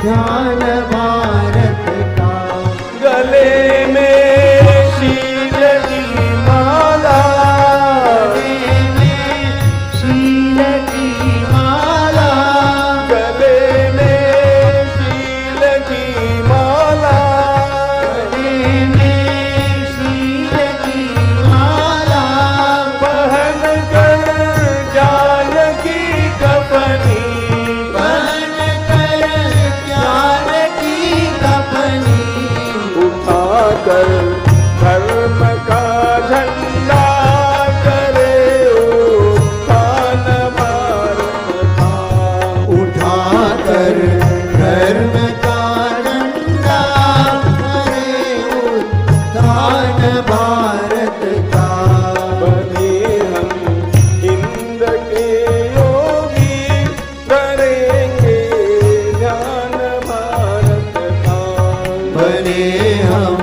ध्यान भारत का। गले में शील की माला, गले में शील की माला, गले में शील की माला, गले में शील की माला, पहन कर ज्ञान की कफनी, पहन कर ज्ञान की कफनी, उठाकर धर्म का झंडा करे उत्थान भारत का। उठाकर धर्म का झंडा करे उत्थान भारत का। बने हम हिंद के योगी, करेंगे ध्यान भारत का। बने हम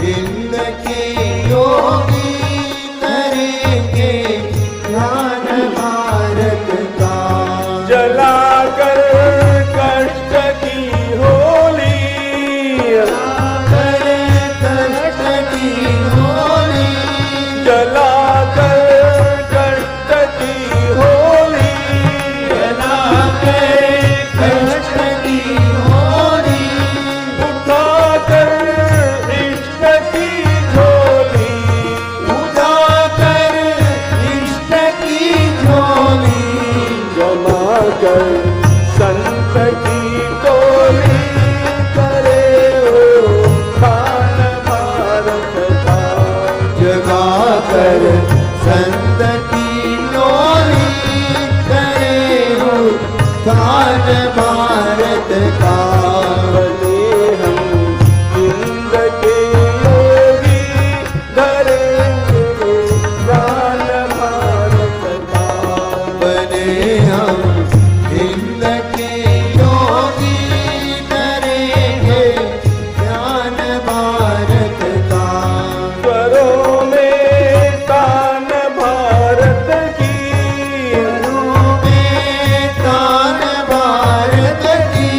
हिंद के योगी, करेंगे ध्यान भारत का। जलाकर कष्ट की होली, जलाकर कष्ट की होली, जलाकर कष्ट की होली, जलाकर कष्ट की होली, उठाकर इष्ट की झोली, उठाकर इष्ट की झोली, जमा कर संत की टोली, करे उत्थान भारत का। जगा कर संत की टोली, करे उत्थान भारत का। बने हम हिंद के योगी, धरेंगे ध्यान भारत का। बने हम हिंद के योगी, करेंगे ध्यान भारत का। स्वरों में तान भारत की, स्वरों में तान भारत की,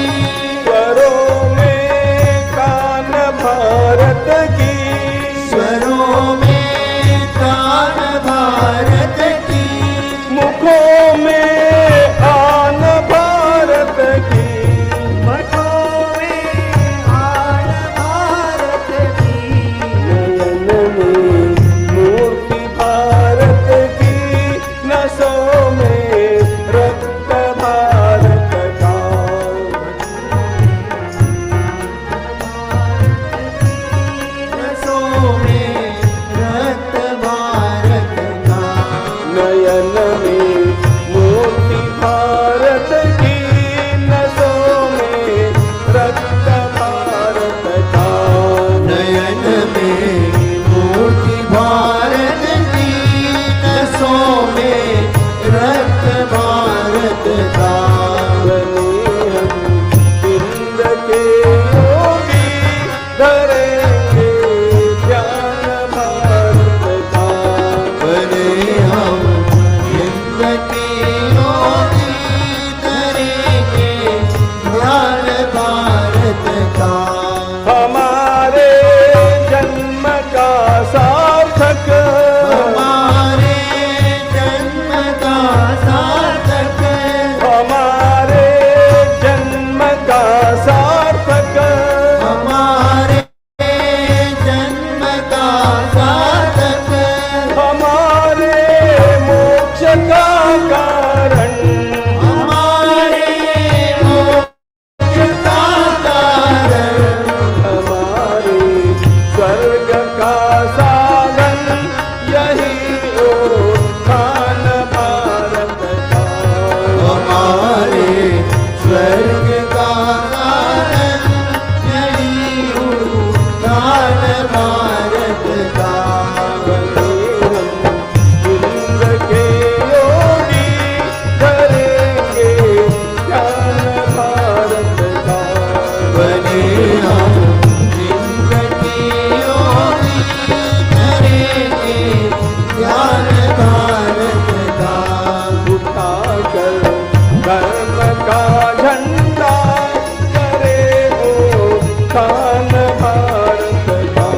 उत्थान भारत का।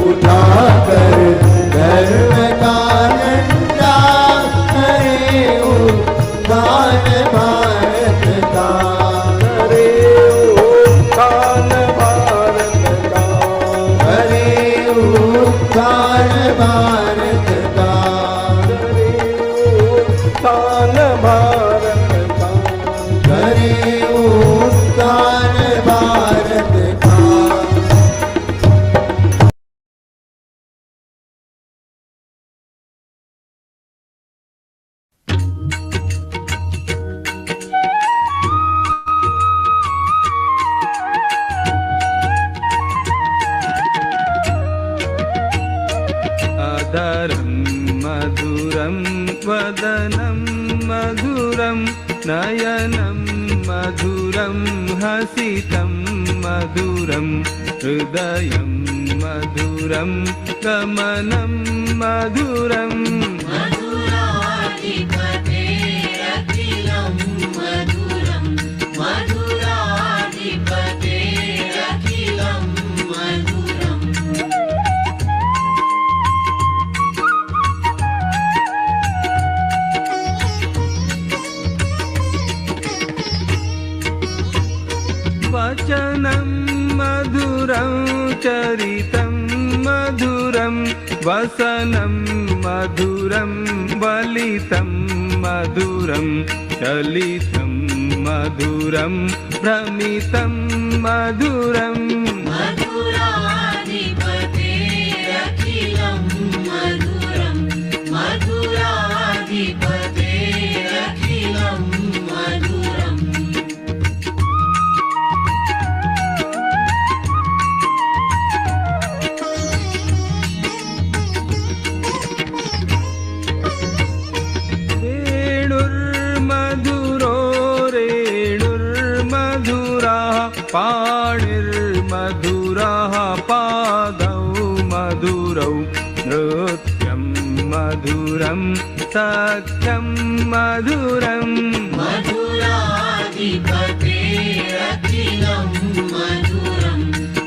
उठाकर धर्म का झंडा करे उत्थान भारत का। करे उत्थान भारत का। करे उत्थान भारत का। करे उत्थान भारत का। करे उत्थान भारत का। अधरं मधुरं वदनं मधुरं नयनं मधुरं हसितं मधुरं हृदयं मधुरं गमनं मधुरम्। मधुराधिपतेरखिलं मधुरं मधुराधिपतेरखिलं मधुरम्। वचनं मधुरं चरितं मधुरं वसनं मधुरं वलितं मधुरं चलितं मधुरं भ्रमितं मधुरम्। मधुराधिपतेरखिलं मधुरं मधुराधिपतेरखिलं मधुरम्। वेणुर्मधुरो रेणुर्मधुराः पाणिर्मधुराः पादौ मधुरौ नृत्यं मधुरं सख्यं मधुरम्। मधुराधिपतेरखिलं मधुरं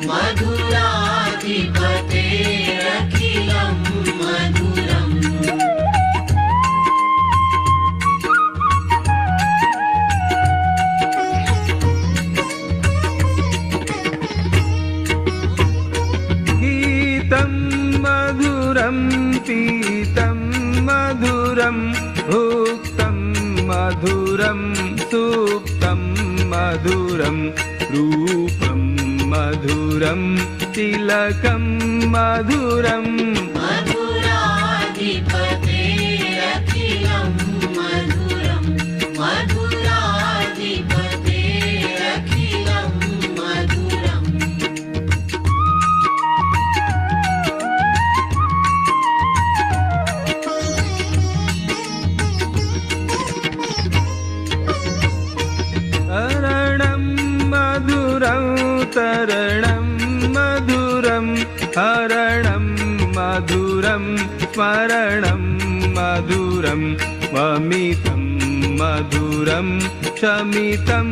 मधुराधिपतेरखिलं मधुरम्। गीतं मधुरं पीतं मधुरं भुक्तं मधुरं सुप्तं मधुरं रूपं मधुरं तिलकं मधुरम्। मधुराधिपतेरखिलं मधुरं मधुराधिपतेरखिलं मधुरम्। हरणं मधुरं तरणं मधुरं हरणं मधुरं स्मरणं मधुरं वमितं मधुरं शमितं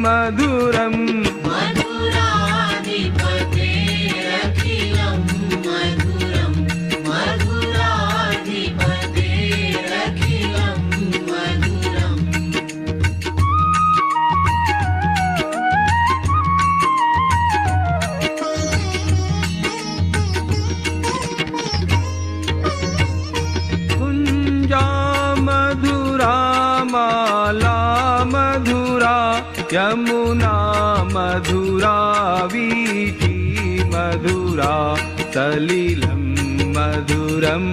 मधुरम्। मधुराधिपतेरखिलं मधुरं मधुराधिपतेरखिलं मधुरम्। कुञ्जा मधुरा माला मधुरा यमुना मधुरा वीथी मधुरा सलिलं मधुरं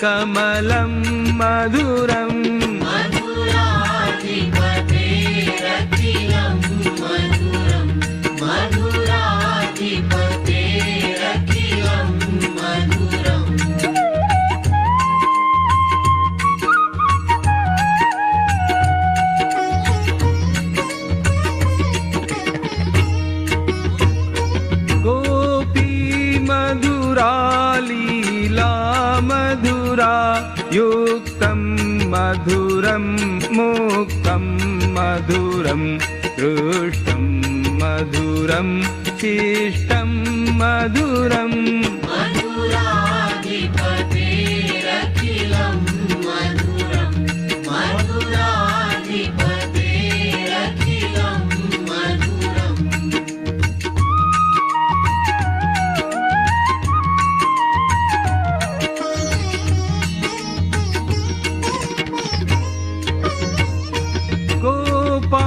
कमलं मधुरम्। मधुराधिपतेरखिलं मधुरं मधुराधिपतेरखिलं मधुरम्। लीला मधुरा युक्तं मधुरं मुक्तं मधुरं दृष्टं मधुरं शिष्टं मधुरम् मधुराधिपतेरखिलं मधुरं मधुराधिपतेरखिलं मधुरम् गोपा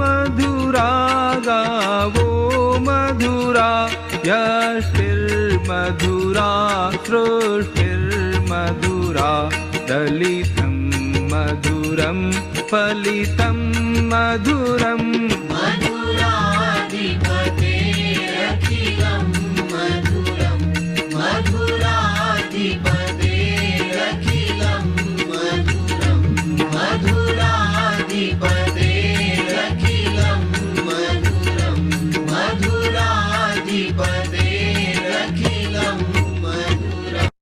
मधुरा गावो मधुरा यष्टिर्मधुरा सृष्टिर्मधुरा दलितं मधुरं फलितं मधुरम् मधुराधिपतेरखिलं मधुरं मधुराधिपतेरखिलं मधुरं मधुराधिपतेरखिलं मधुरं मधुराधिपतेरखिलं मधुरम्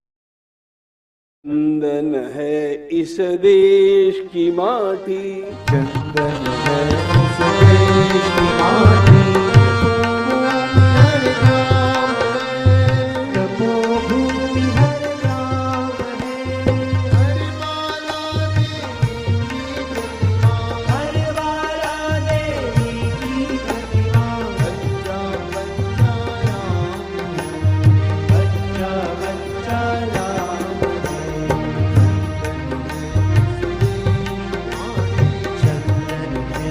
चंदन है इस देश की माटी, चंदन है इस देश की माटी भूमि हर ग्राम है हरवाला देवी की प्रतिमा बच्चा बच्चा राम चंदन है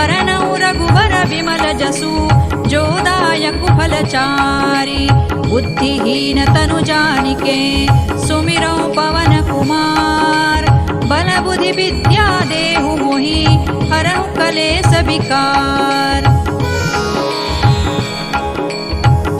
वरनौ रघुबर विमल जसु जोदायक फलचारी बुद्धिहीन तनु जानिके सुमिरौ पवन कुमार बल बुद्धि विद्या देहु मोहि हरहु कलेस विकार।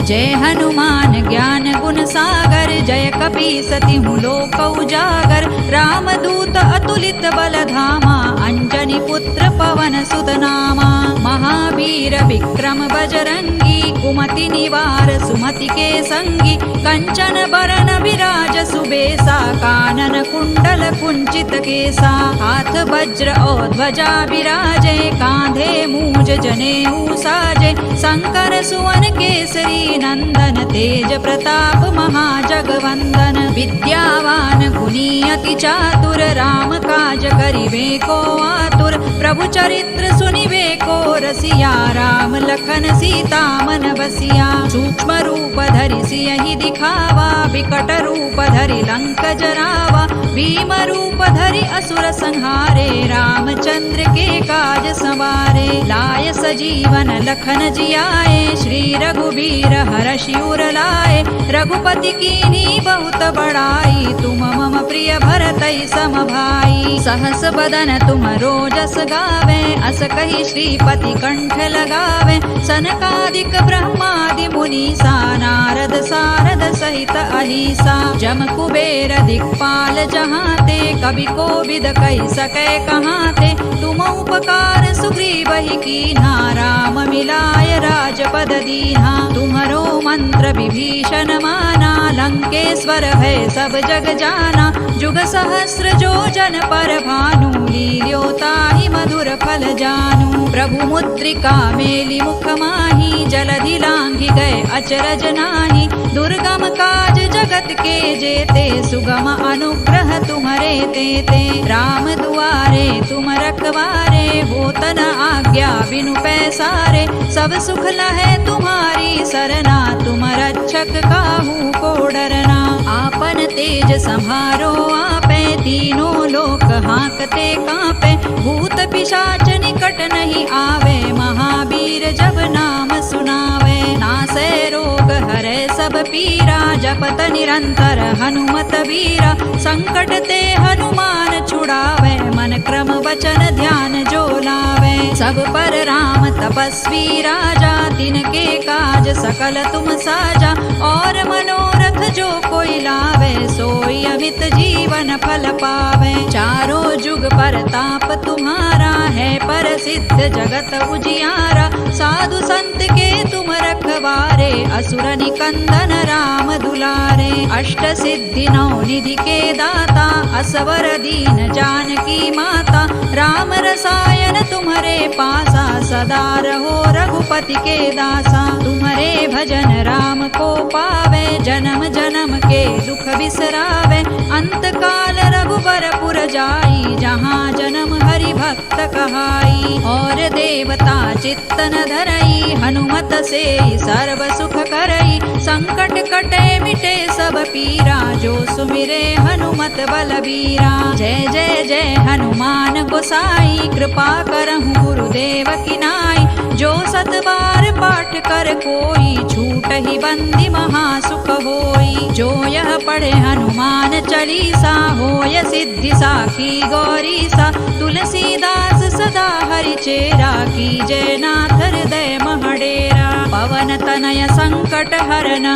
जय हनुमान ज्ञान गुण सागर जय कपीसति लोक उजागर रामदूत अतुलित बल धामा अंजनी पुत्र पवन सुत नामा। महावीर विक्रम बजरंगी कुमति निवार सुमति के संगी कंचन बरन विराज सुबेसा कानन कुंडल कुंचित केसा। हाथ वज्र और ध्वजा विराजे कांधे मूज जनेऊ साजे शंकर सुवन केसरी नंदन तेज प्रताप महाजगवंदन। विद्यावान गुणी अति चातुर राम काज करिबे को आतुर प्रभु चरित्र सुनिबे को रसिया राम लखन सीता मन बसिया। सूक्ष्म रूप धरि सियहि दिखावा विकट रूप धरि लंक जरावा भीम रूप धरि असुर संहारे रामचंद्र के काज संवारे। लाय सजीवन लखन जियाए श्री रघुबीर हरषि उर लाए रघुपति कीन्ही बहुत बड़ाई तुम मम प्रिय भरतहि सम भाई। सहस बदन तुम रोजस गावे अस कहि श्रीपति कंठ लगावे सनकादिक ब्रह्मादि मुनीसा नारद सारद सहित अहिसा। जम कुबेर दिक्पाल जहाते कवि कोविद कहि सकै कहाते तुम उपकार सुग्रीवहि कीन्हा राम मिलाय राजपद दीन्हा। तुम्हरो मंत्र विभीषण माना लंकेश्वर भय सब जग जाना जुग सहस्र जो जन पर भानु लील्यो ताहि मधुर फल जानू। प्रभु मुद्रिका मेलि मुख माहि जलधि लांघि गए अचरज नाही दुर्गम काज जगत के जेते सुगम अनुग्रह तुम्हरे तेते। राम दुआरे तुम रखवारे होत न आज्ञा बिनु पैसारे सब सुख लहै तुम्हारी सरना तुम रक्षक काहू को डरना। आपन तेज संभारो आपे तीनों लोक हांकते कांपे भूत पिशाच निकट नहीं आवे महावीर जब नाम सुनावे। नासै रोग हरै सब पीरा जपत निरंतर हनुमत वीरा संकट ते हनुमान छुड़ावे मन क्रम वचन ध्यान जो लावे। सब पर राम तपस्वी राजा तिनके काज सकल तुम साजा और मनोरथ जो कोई लावे सोई अमित जीवन फल पावे। चारों जुग परताप तुम्हारा है प्रसिद्ध जगत उजियारा साधु संत के तुम रखवारे असुर निकंदन राम दुलारे। अष्ट सिद्धि नौ निधि के दाता असवर दीन जानकी माता राम रसायन तुम्हारे पासा सदा रहो रघुपति के दासा। तुम्हारे भजन राम को पावे जन्म जन्म के दुख बिसरावे अंत काल रघुबर पुर जाई जहाँ जन्म हरि भक्त कहाई। और देवता चित्तन धरई हनुमत से सर्व सुख करई संकट कटे मिटे सब पीरा जो सुमिरे हनुमत बलबीरा। जय जय जय हनुमान गोसाई कृपा करहु गुरुदेव की नाई जो सत बार पाठ कर कोई छूट ही बंदी महासुख होई। जो यह पढ़े हनुमान चालीसा होय सिद्धि साखी गौरीसा तुलसीदास सदा हरि चेरा की जय नाथ हृदय महडेरा। पवन तनय संकट हरन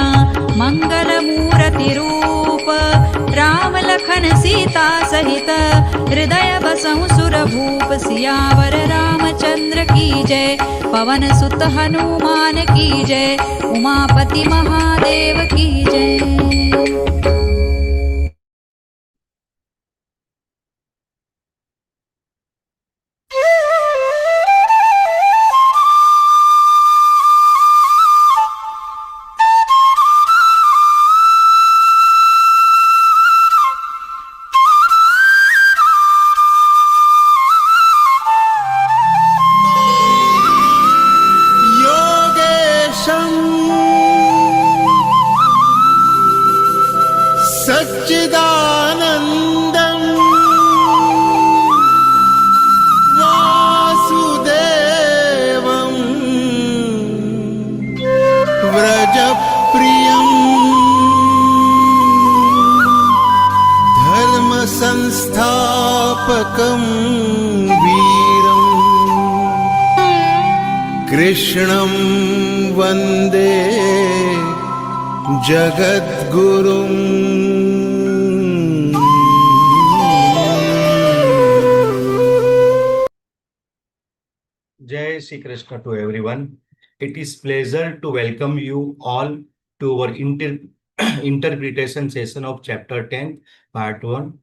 मंगल मूर्ति रूप राम लखन सीता सहित हृदय बसहु सुर भूप। सियावर रामचंद्र की जय पवन सुत हनुमान की जय उमापति महादेव की जय। संस्थापकं वीरम् कृष्णं वन्दे जगद्गुरुम्। Jai Shri Krishna to everyone. It is pleasure to welcome you all to our interpretation session of chapter 10, part 1.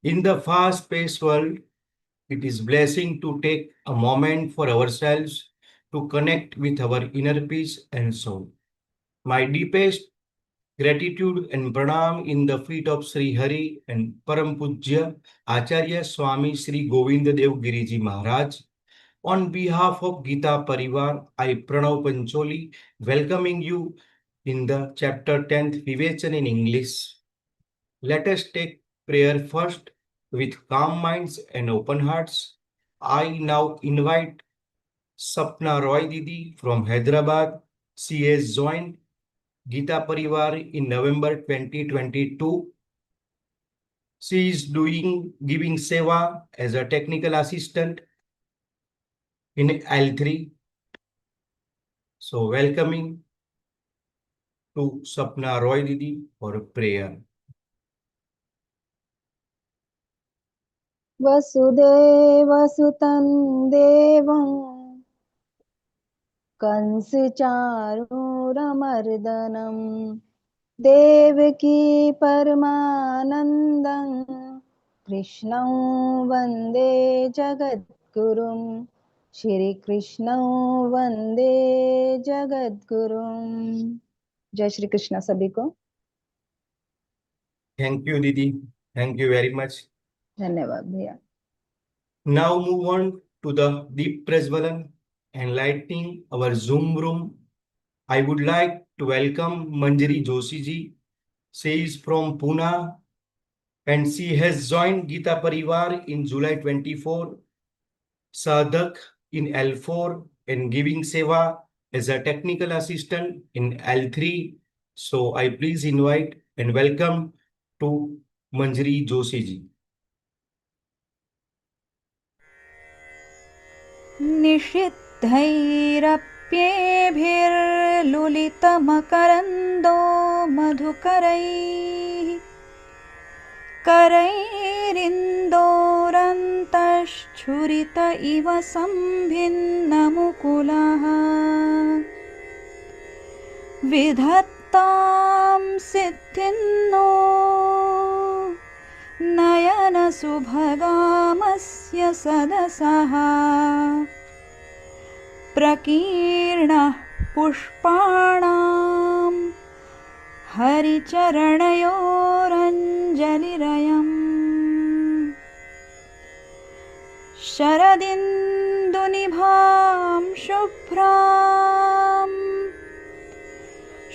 In the fast-paced world, it is blessing to take a moment for ourselves to connect with our inner peace and soul. My deepest gratitude and pranam in the feet of Sri Hari and Param Pujya Acharya Swami Sri Govinda Dev Giriji Maharaj. On behalf of Geeta Pariwar, I Pranav Pancholi, welcoming you in the chapter 10th Vivechan in English. Let us take prayer first with calm minds and open hearts. I now invite Sapna Roy Didi from Hyderabad. She has joined Geeta Pariwar in November 2022. She is giving seva as a technical assistant in L3. So welcoming to Sapna Roy Didi for a prayer. वसुदेवसुतं देवं कंसचारूरमर्दनं देवकी परमानन्दं कृष्णं वन्दे जगद्गुरुं श्रीकृष्णं वन्दे जगद्गुरुं। जय श्री कृष्ण सभी को। Thank you, Didi. Thank you very much. धन्यवाद भैया। Now move on to the deep Prajvalan, enlightening our Zoom room. I would like to welcome Manjari Joshi ji. She is from Pune and she has joined Geeta Parivar in July 24. Sadhak in L4 and giving seva as a technical assistant in L3. So I please invite and welcome to Manjari Joshi ji. निषिद्धैरप्येभिर्लुलितमकरन्दो मधुकरैः करैरिन्दोरन्तश्छुरित इव सम्भिन्नमुकुलः विधत्तां सिद्धिन्नो नयनसुभगामस्य सदसः प्रकीर्णः पुष्पाणां हरिचरणयोरञ्जलिरयम् शरदिन्दुनिभां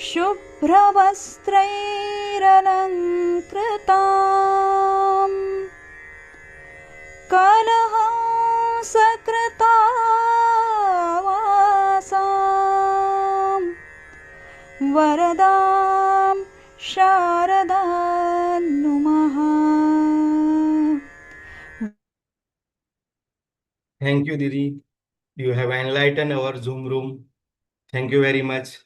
शुभ्रवस्त्रैरलङ्कृतां कलहंसकृतावासां वरदां शारदां नुमः। Thank you, Didi. You have enlightened our Zoom room. Thank you very much.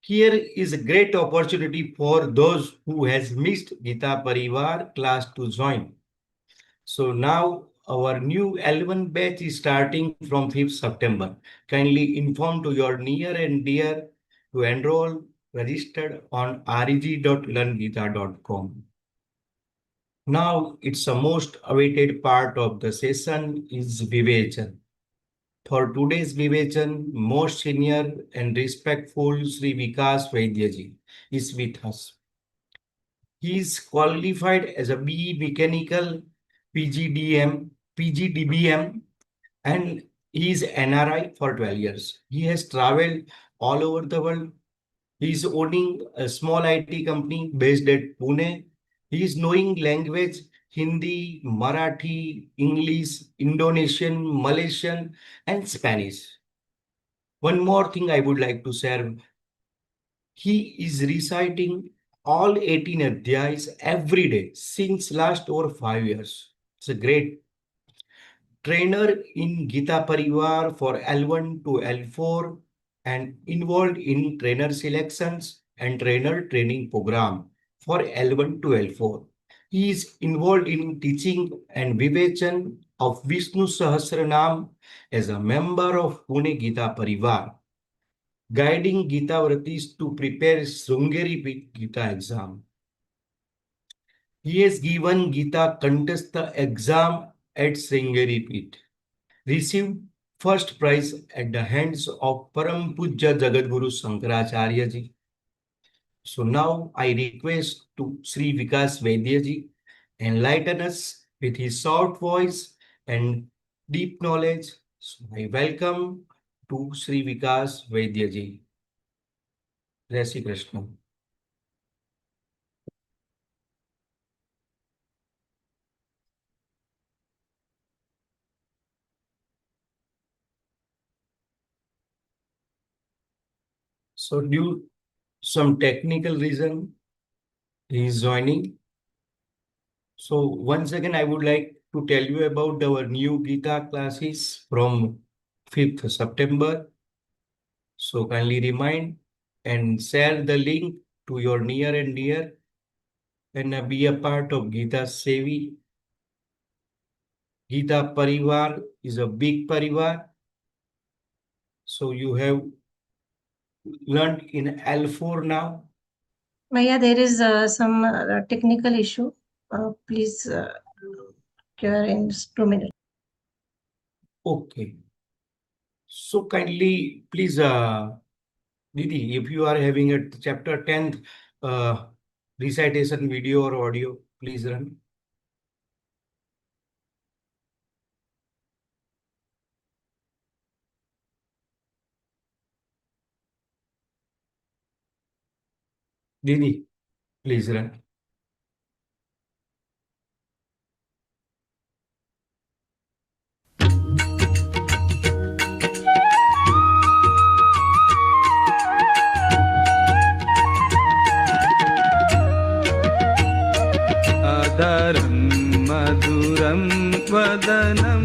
Here is a great opportunity for those who has missed Geeta Parivar class to join. So now our new L1 batch is starting from 5th September. Kindly inform to your near and dear to enroll registered on reg.learngeeta.com. Now it's the most awaited part of the session is Vivechan. For today's Vivechan, most senior and respectful Sri Vikas Vaidya ji is with us. He is qualified as a BE Mechanical PGDBM, and he is NRI for 12 years. He has traveled all over the world. He is owning a small IT company based at Pune. He is knowing language Hindi, Marathi, English, Indonesian, Malaysian, and Spanish. One more thing I would like to share. He is reciting all 18 adhyayas every day since last over 5 years. It's a great trainer in Geeta Pariwar for L1 to L4 and involved in trainer selections and trainer training program for L1 to L4. He is involved in teaching and vivechan of Vishnu Sahasranam as a member of Pune Geeta Pariwar, guiding Geeta Vratis to prepare Srungeri Geeta exam. He has given Geeta contest exam at Sringeri Pit, received first prize at the hands of Param Pujya Jagadguru Shankaracharya ji. So now I request to Sri Vikas Vaidya ji enlighten us with his soft voice and deep knowledge. So I welcome to Sri Vikas Vaidya ji. Jai Shri Krishna. So due some technical reason, he is joining. So once again, I would like to tell you about our new Geeta classes from 5th September. So kindly remind and share the link to your near and dear and be a part of Geeta Sevi. Geeta Pariwar is a big Pariwar. So you have learned in L4 now. Maya, there is some technical issue. Please clear in 2 minutes. Okay. So kindly, please, Didi, if you are having a chapter 10th recitation video or audio, please run. Didi, please run. Adharam madhuram vadanam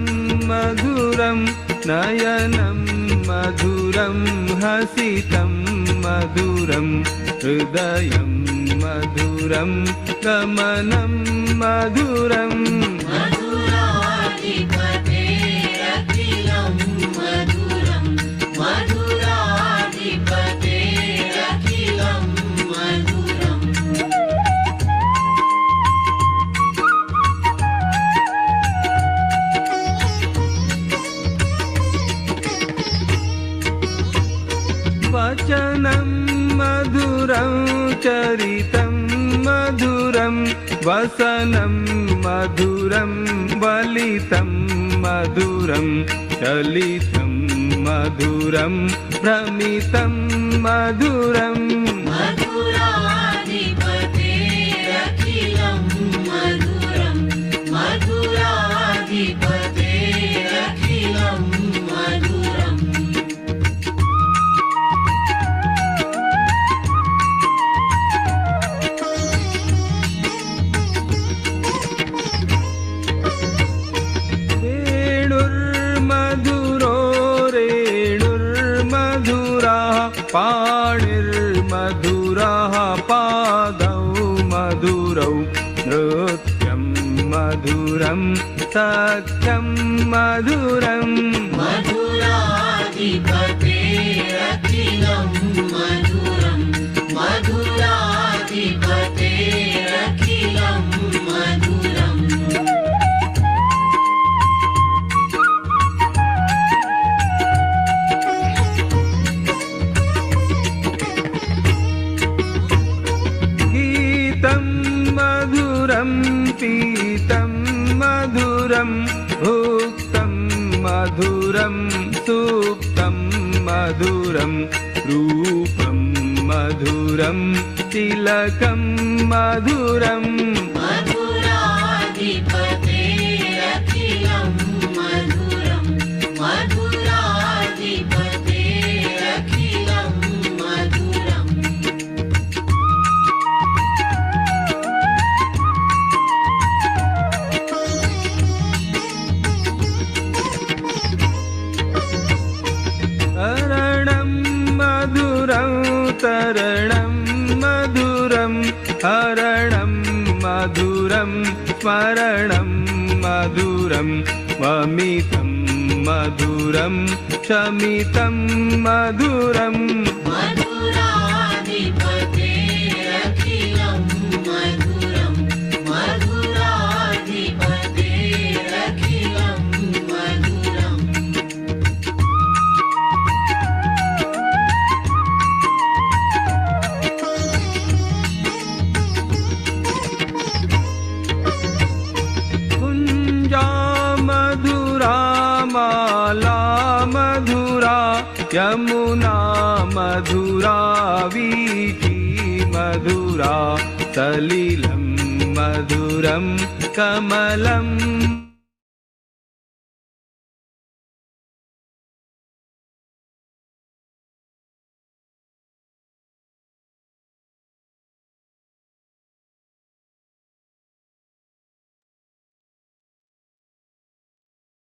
madhuram nayanam madhuram hasitam madhuram hridayam madhuram gamanam madhuram मधुराधिपतेरखिलं मधुरं मधुराधिपतेरखिलं मधुरम् वचनं मधुरं चरितं मधुरं वसनं मधुरं वलितं मधुरं चलितं मधुरं भ्रमितं मधुरम् मधुराधिपतेरखिलं मधुरं मधुराधिपतेरखिलं मधुरम् वेणुर्मधुरो रेणुर्मधुराः पाणिर्मधुराः पादौ मधुरौ नृत्यं मधुरं सख्यं मधुरम् मधुराधिपतेरखिलं मधुरं मधुराधिपतेरखिलं मधुरम् गीतं मधुरं पीतं मधुरं भुक्तं मधुरं सुप्तं मधुरं रूपं मधुरं तिलकं मधुरम् मधुराधिपतेरखिलं मधुरं मधुराधिपतेरखिलं मधुरम् तरणं मधुरं हरणं मधुरं स्मरणं मधुरं वमितं मधुरं शमितं मधुरम् मधुराधिपतेरखिलं मधुरं मधुराधिपतेरखिलं मधुरम् कुञ्जा मधुरा माला मधुरा यमुना मधुरा वीथी मधुरा सलिलं मधुरं कमलम्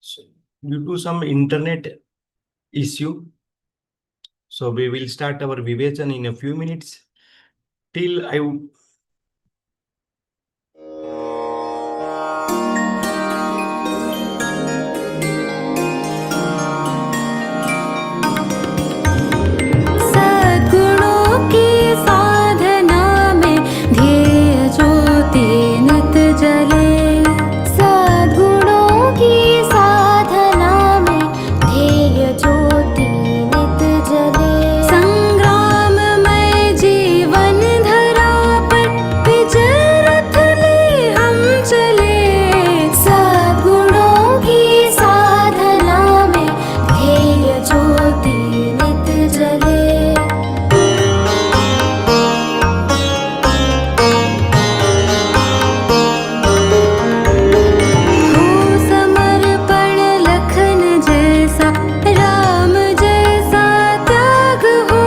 So, due to some internet issue, so we will start our vivachan in a few minutes. Till I सद्गुणों की साधना में ध्येय ज्योति नित जले सद्गुणों की साधना में ध्येय ज्योति नित जले संग्राममय जीवन धरा पर विजय रथ ले हम चले सद्गुणों की साधना में ध्येय ज्योति नित जले हो समर्पण लखन जैसा राम जैसा त्याग हो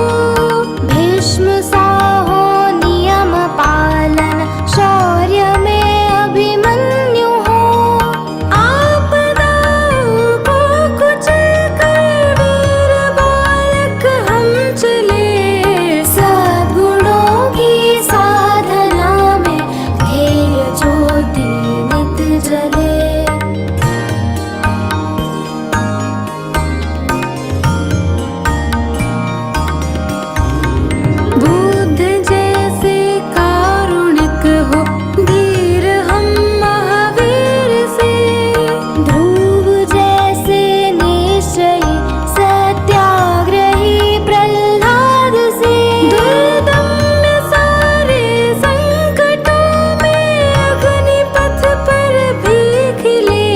भीष्म सा हो नियम पालन शौर्य में अभिमन्यु हो आपदाओं को कुचल कर वीर बालक हम चले सद्गुणों की साधना में ध्येय ज्योति नित जले बुद्ध जैसे कारुणिक हो धीर हम महावीर से ध्रुव जैसे निश्चयी सत्याग्रही प्रहलाद से दुर्दम्य सारे संकटों में अग्निपथ पर भी खिले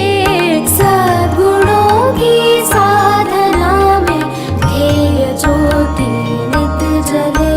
सद्गुणों की साधना में ध्येय ज्योति नित जले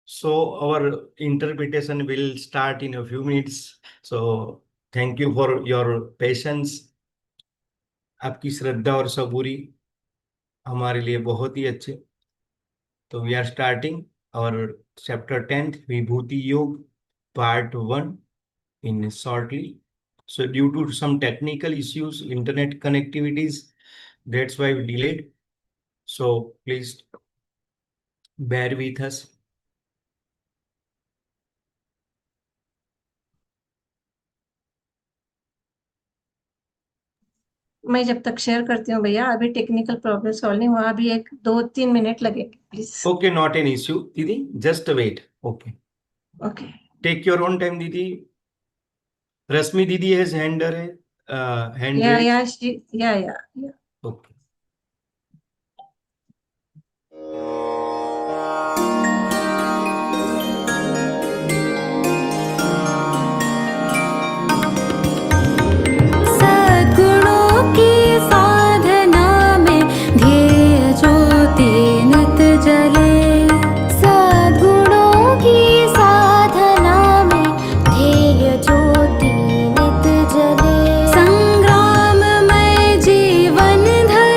So our interpretation will start in a few minutes. So thank you for your patience. आपकी श्रद्धा और सबूरी हमारे लिए बहुत ही अच्छे. तो we are starting our chapter 10th विभूति योग part 1 in shortly. So due to some technical issues, internet connectivities, that's why we delayed. So please bear with us. मैं जब तक शेयर करती हूँ भैया, अभी टेक्निकल प्रॉब्लम सॉल्व नहीं हुआ, अभी 1-2-3 मिनट लगेंगे please. Okay, not an issue. Didi, just wait. Okay. Okay. Take your own time, Didi. Rasmi Didi has hand raised. Yeah. Okay. सद्गुणों की साधना में ध्येय ज्योति नित जले सद्गुणों की साधना में ध्येय ज्योति नित जले संग्राम में जीवन धरे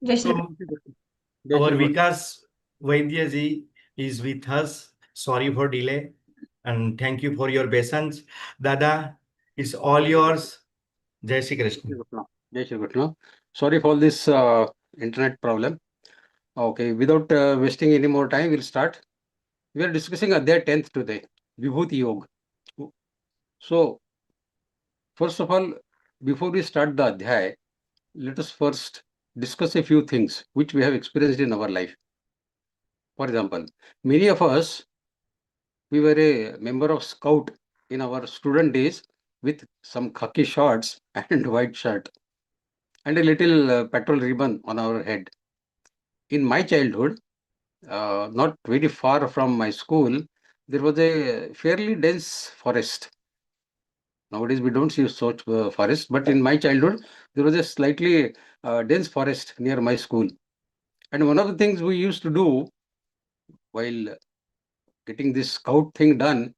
Jai Shri Ram. So, our Vikas Vaidya ji is with us. Sorry for delay and thank you for your patience. Dada, it's all yours. Jai Shri Krishna. Jai Shri Krishna. Sorry for this internet problem. Okay, without wasting any more time, we'll start. We are discussing Adhyay 10th today, Vibhuti Yoga. So, first of all, before we start the Adhyay, let us first discuss a few things which we have experienced in our life. For example, many of us, we were a member of Scout in our student days with some khaki shorts and white shirt and a little petrol ribbon on our head. In my childhood, not very far from my school, there was a fairly dense forest. Nowadays, we don't see such forest, but in my childhood, there was a slightly dense forest near my school. And one of the things we used to do while getting this scout thing done,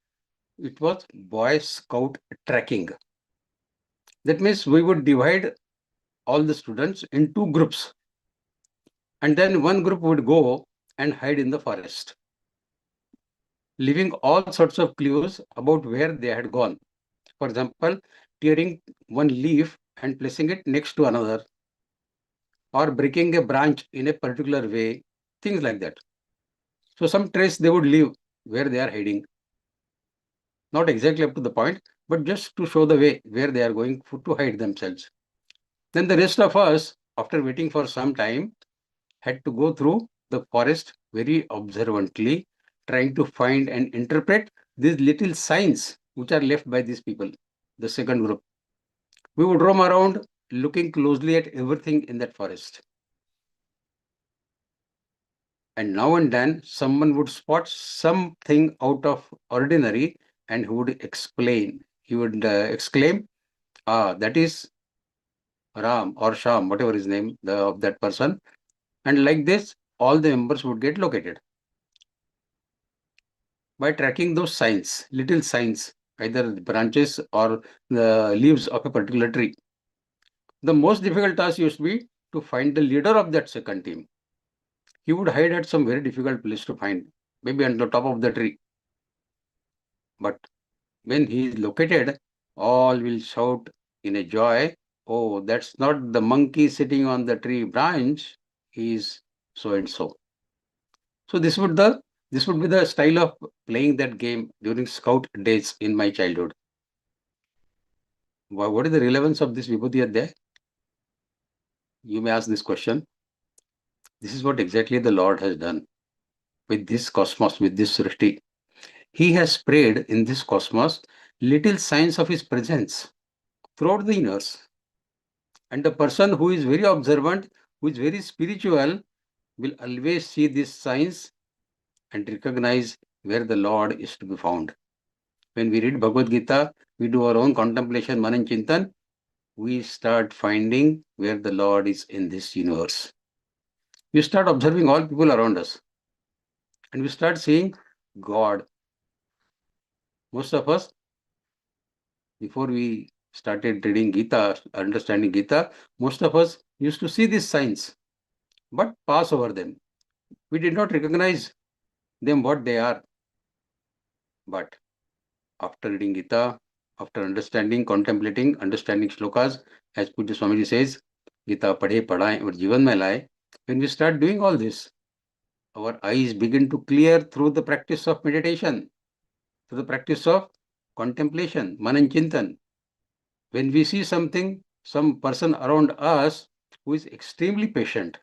it was Boy Scout trekking. That means we would divide all the students in two groups. And then one group would go and hide in the forest, leaving all sorts of clues about where they had gone. For example, tearing one leaf and placing it next to another, or breaking a branch in a particular way, things like that. So some trace they would leave where they are hiding. Not exactly up to the point, but just to show the way where they are going to hide themselves. Then the rest of us, after waiting for some time, had to go through the forest very observantly, trying to find and interpret these little signs which are left by these people, the second group. We would roam around looking closely at everything in that forest. And now and then someone would spot something out of ordinary and he would explain. He would exclaim, that is Ram or Sham, whatever his name of that person. And like this, all the members would get located. By tracking those signs, little signs, either the branches or the leaves of a particular tree. The most difficult task used to be to find the leader of that second team. He would hide at some very difficult place to find, maybe on the top of the tree. But when he is located, all will shout in a joy, oh, that's not the monkey sitting on the tree branch, he is so and so. So this would be the style of playing that game during scout days in my childhood. What is the relevance of this Vibhuti Adhyay? You may ask this question. This is what exactly the Lord has done with this cosmos, with this Srishti. He has spread in this cosmos little signs of his presence throughout the universe. And the person who is very observant, who is very spiritual, will always see these signs and recognize where the Lord is to be found. When we read Bhagavad-Gītā, we do our own contemplation, Manan Chintan, we start finding where the Lord is in this universe. We start observing all people around us. And we start seeing God. Most of us, before we started reading Gita, understanding Gita, most of us used to see these signs, but pass over them. We did not recognize them what they are. But after reading Gita, after understanding, contemplating, understanding shlokas, as Pujya Swamiji says, Gita padhe padhaye aur jivan mein laye. When we start doing all this, our eyes begin to clear through the practice of meditation, through the practice of contemplation, Manan Chintan. When we see something, some person around us who is extremely patient,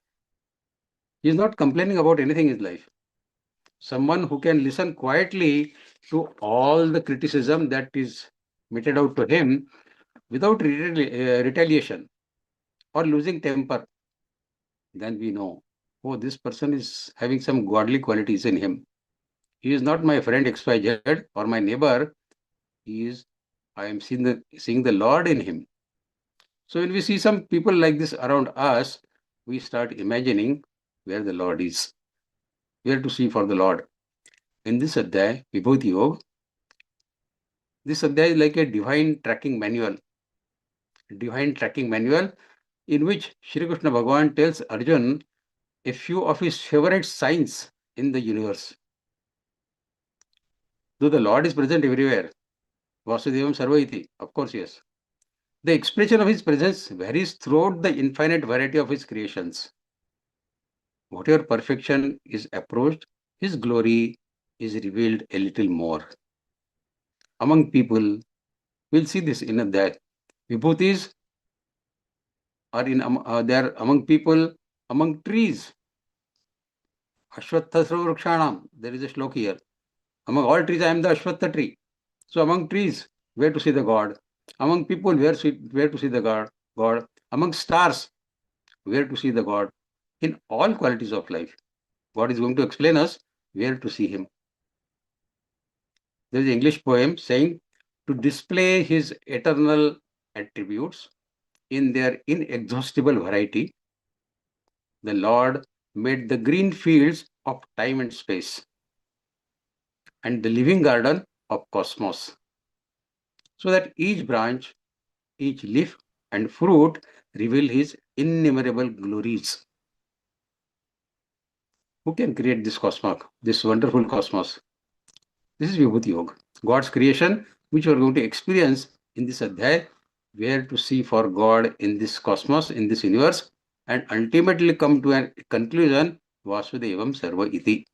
he is not complaining about anything in his life. Someone who can listen quietly to all the criticism that is meted out to him without retaliation or losing temper, then we know, oh, this person is having some godly qualities in him. He is not my friend XYZ or my neighbor. I am seeing the Lord in him. So when we see some people like this around us, we start imagining where the Lord is, where to see for the Lord. In this Adhyay, Vibhuti Yoga, this Adhyay is like a divine tracking manual. Divine tracking manual in which Shri Krishna Bhagavan tells Arjun a few of his favorite signs in the universe. Though the Lord is present everywhere, Vasudevam Sarvaiti, of course, yes. The expression of his presence varies throughout the infinite variety of his creations. Whatever perfection is approached, his glory is revealed a little more. Among people, we'll see this in that vibhutis are they are among people, among trees. Ashwattha Sarva there is a shlok here. Among all trees, I am the Ashwattha tree. So among trees, where to see the God? Among people, where to see the God? Among stars, where to see the God? In all qualities of life, God is going to explain us where to see him. There is an English poem saying, to display his eternal attributes in their inexhaustible variety, the Lord made the green fields of time and space and the living garden of cosmos, so that each branch, each leaf and fruit reveal his innumerable glories. Who can create this cosmos, this wonderful cosmos? This is Vibhuti Yoga, God's creation, which we are going to experience in this Adhyay, where to see for God in this cosmos, in this universe, and ultimately come to a conclusion, Vasudevam Sarva Iti.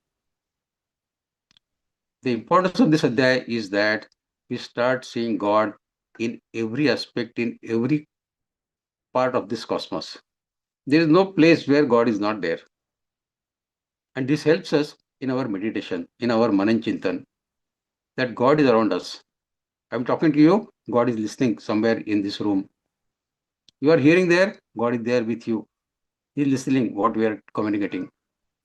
The importance of this Adhyay is that we start seeing God in every aspect, in every part of this cosmos. There is no place where God is not there. And this helps us in our meditation, in our Manan Chintan, that God is around us. I'm talking to you, God is listening somewhere in this room. You are hearing there, God is there with you. He is listening what we are communicating.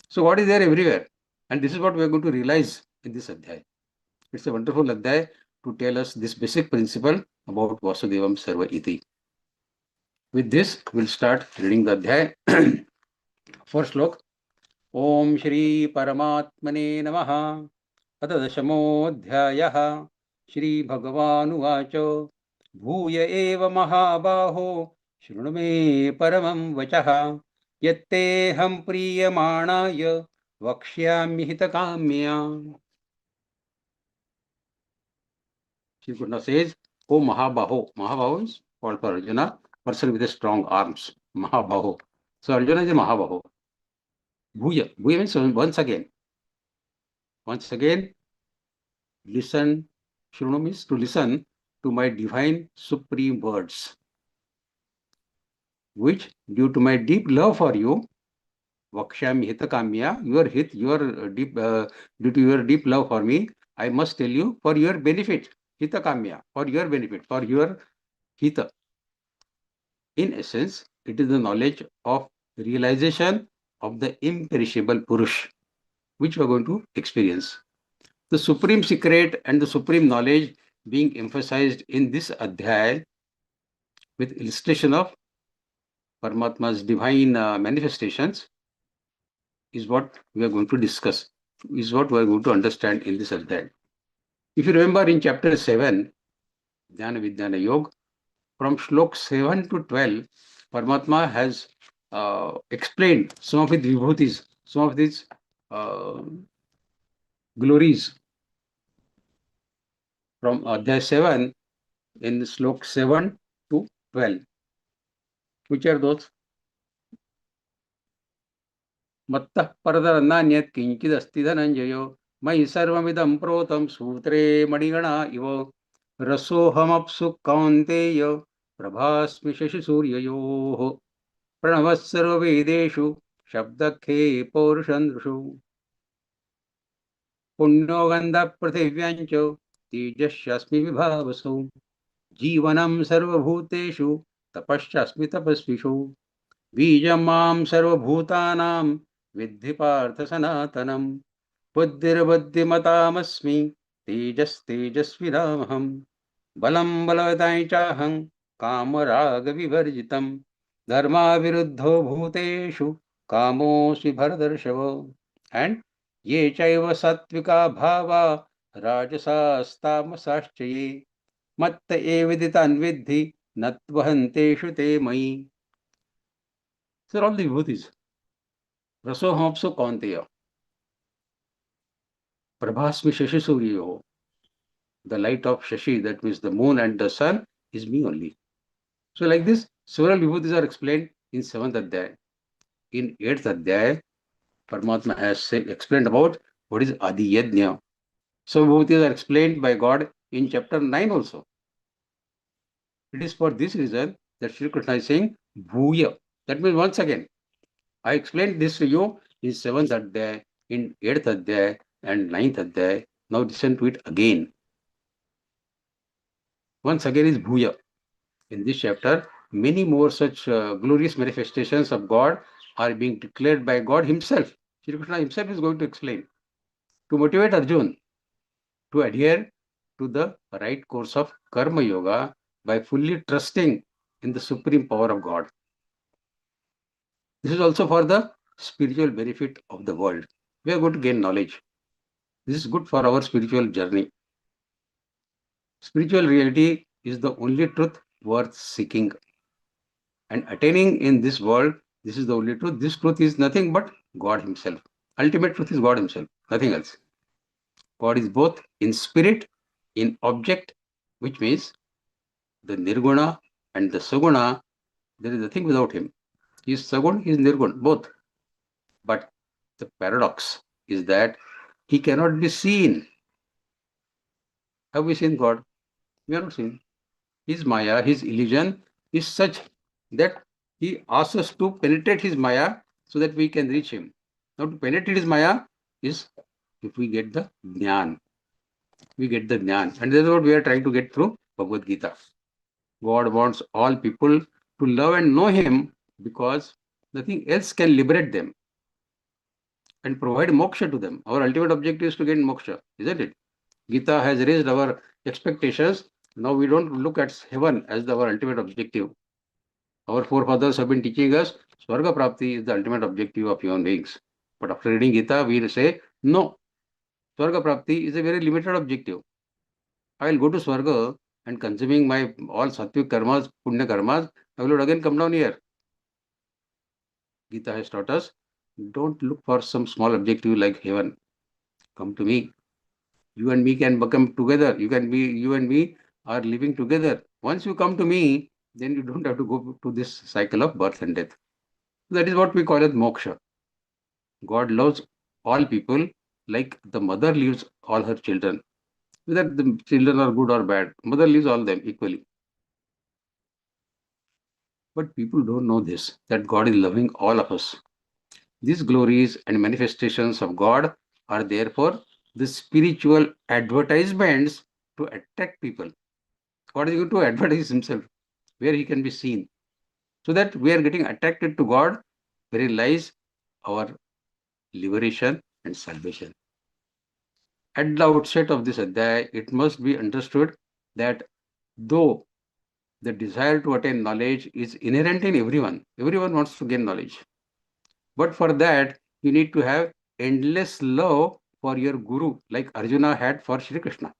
So God is there everywhere. And this is what we are going to realize in this Adhyay. It's a wonderful Adhyay to tell us this basic principle about Vasudevam Sarva Iti. With this, we'll start reading the Adhyay. First slok. Om Shri Paramatmane Namaha. अथ दशमोऽध्यायः श्रीभगवानुवाच भूय एव महाबाहो शृणु मे परमं वचः यत्तेऽहं प्रीयमाणाय वक्ष्यामि हितकाम्या. Shri Krishna says, O Mahabaho. Mahabaho is called for Arjuna, person with a strong arms. Mahabaho. So Arjuna is a Mahabaho. Bhuya. Bhuya means once again. Once again, listen. Shruno means to listen to my divine supreme words, which due to my deep love for you, Vakshami Hitakamya, due to your deep love for me, I must tell you for your benefit. Hitakamya, for your benefit, for your hita. In essence, it is the knowledge of realization of the imperishable Purush, which we are going to experience. The supreme secret and the supreme knowledge being emphasized in this Adhyay with illustration of Paramatma's divine manifestations is what we are going to discuss, is what we are going to understand in this Adhyay. If you remember in chapter 7, Dhyana Vijnana Yoga, from shlok 7 to 12, Paramatma has explained some of his vibhutis, some of these glories. From Adhyay 7, in shlok 7 to 12. Which are those? Mattah paradharannanyat kinchid asti dhananjayo mai sarvamidam protam sutre madigana ivo rasohamapsu kaunteya prabhasmi shashi suryayoh pranavas sarva vedeshu shabdakhe paurushandrushu punyo gandha prithivyancho tejasyasmi vibhavasu जीवनम सर्वभूतेषु तपश्चास्मि तपस्विषु बीजमां सर्वभूतानां विद्धि पार्थ सनातनम बुद्धिर्बुद्धिमतामस्मि तेजस्तेजस्विनामहं बलं बलवताय चाहं कामरागविवर्जितं धर्माविरुद्धो भूतेषु कामोऽस्मि भरतर्षभ. And ये चैव सात्विका भावा राजसास्तामसाश्च ये मत्त एविदितान् विद्धि न त्वहन्तेषु ते मयि. These are all the vibhutis. Raso hamapso kaunteya. Prabhasmi shashi suryo. The light of Shashi, that means the moon and the sun, is me only. So like this, several vibhutis are explained in 7th Adhyaya. In 8th Adhyaya, Paramatma has explained about what is Adi Yajna. So vibhutis are explained by God in chapter 9 also. It is for this reason that Sri Krishna is saying Bhuya. That means once again. I explained this to you in 7th Adhyaya, in 8th Adhyaya and 9th Adhyaya. Now listen to it again. Once again is Bhuya. In this chapter, many more such glorious manifestations of God are being declared by God Himself. Shri Krishna Himself is going to explain to motivate Arjun to adhere to the right course of Karma Yoga by fully trusting in the supreme power of God. This is also for the spiritual benefit of the world. We are going to gain knowledge. This is good for our spiritual journey. Spiritual reality is the only truth worth seeking. And attaining in this world, this is the only truth. This truth is nothing but God Himself. Ultimate truth is God Himself, nothing else. God is both in spirit, in object, which means the Nirguna and the Saguna, there is nothing without Him. He is Sagun, He is Nirgun, both. But the paradox is that He cannot be seen. Have we seen God? We have not seen. His Maya, His illusion is such that He asks us to penetrate His Maya so that we can reach Him. Now to penetrate His Maya is if we get the Jnana. We get the Jnana. And that is what we are trying to get through Bhagavad-Gītā. God wants all people to love and know Him because nothing else can liberate them and provide moksha to them. Our ultimate objective is to get moksha, isn't it? Gita has raised our expectations. Now we don't look at heaven as our ultimate objective. Our forefathers have been teaching us Swarga Prapti is the ultimate objective of human beings. But after reading Gita, we say, no, Swarga Prapti is a very limited objective. I will go to Swarga and consuming my all sattvic karmas, punya karmas, I will again come down here. Gita has taught us, don't look for some small objective like heaven. Come to me. You and me can become together. You and me are living together. Once you come to me, then you don't have to go to this cycle of birth and death. That is what we call as moksha. God loves all people like the mother leaves all her children. Whether the children are good or bad, mother leaves all them equally. But people don't know this, that God is loving all of us. These glories and manifestations of God are therefore the spiritual advertisements to attract people. God is going to advertise Himself where He can be seen. So that we are getting attracted to God, where lies our liberation and salvation. At the outset of this Adhyaya, it must be understood that though the desire to attain knowledge is inherent in everyone wants to gain knowledge. But for that, you need to have endless love for your Guru, like Arjuna had for Shri Krishna.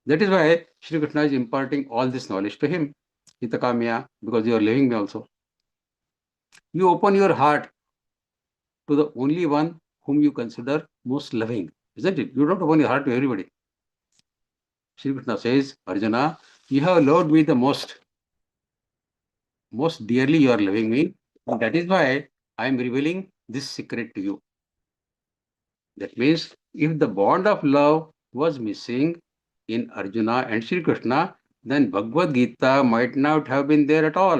That is why Shri Krishna is imparting all this knowledge to him. Hitakamya, because you are loving me also. You open your heart to the only one whom you consider most loving, isn't it? You don't open your heart to everybody. Shri Krishna says, Arjuna, you have loved me the most. Most dearly you are loving me. And that is why I am revealing this secret to you. That means if the bond of love was missing in Arjuna and Shri Krishna, then Bhagavad Gita might not have been there at all.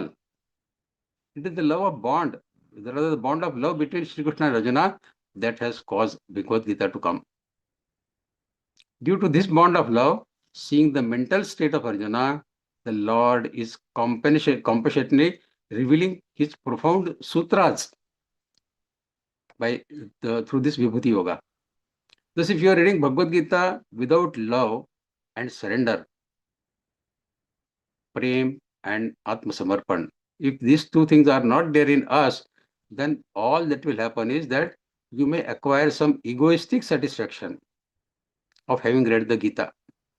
It is the love of bond, rather the bond of love between Shri Krishna and Arjuna that has caused Bhagavad Gita to come. Due to this bond of love, seeing the mental state of Arjuna, the Lord is compassionately revealing His profound sutras through this Vibhuti Yoga. Thus, if you are reading Bhagavad Gita without love and surrender, Prem and Atma Samarpan, if these two things are not there in us, then all that will happen is that you may acquire some egoistic satisfaction of having read the Gita.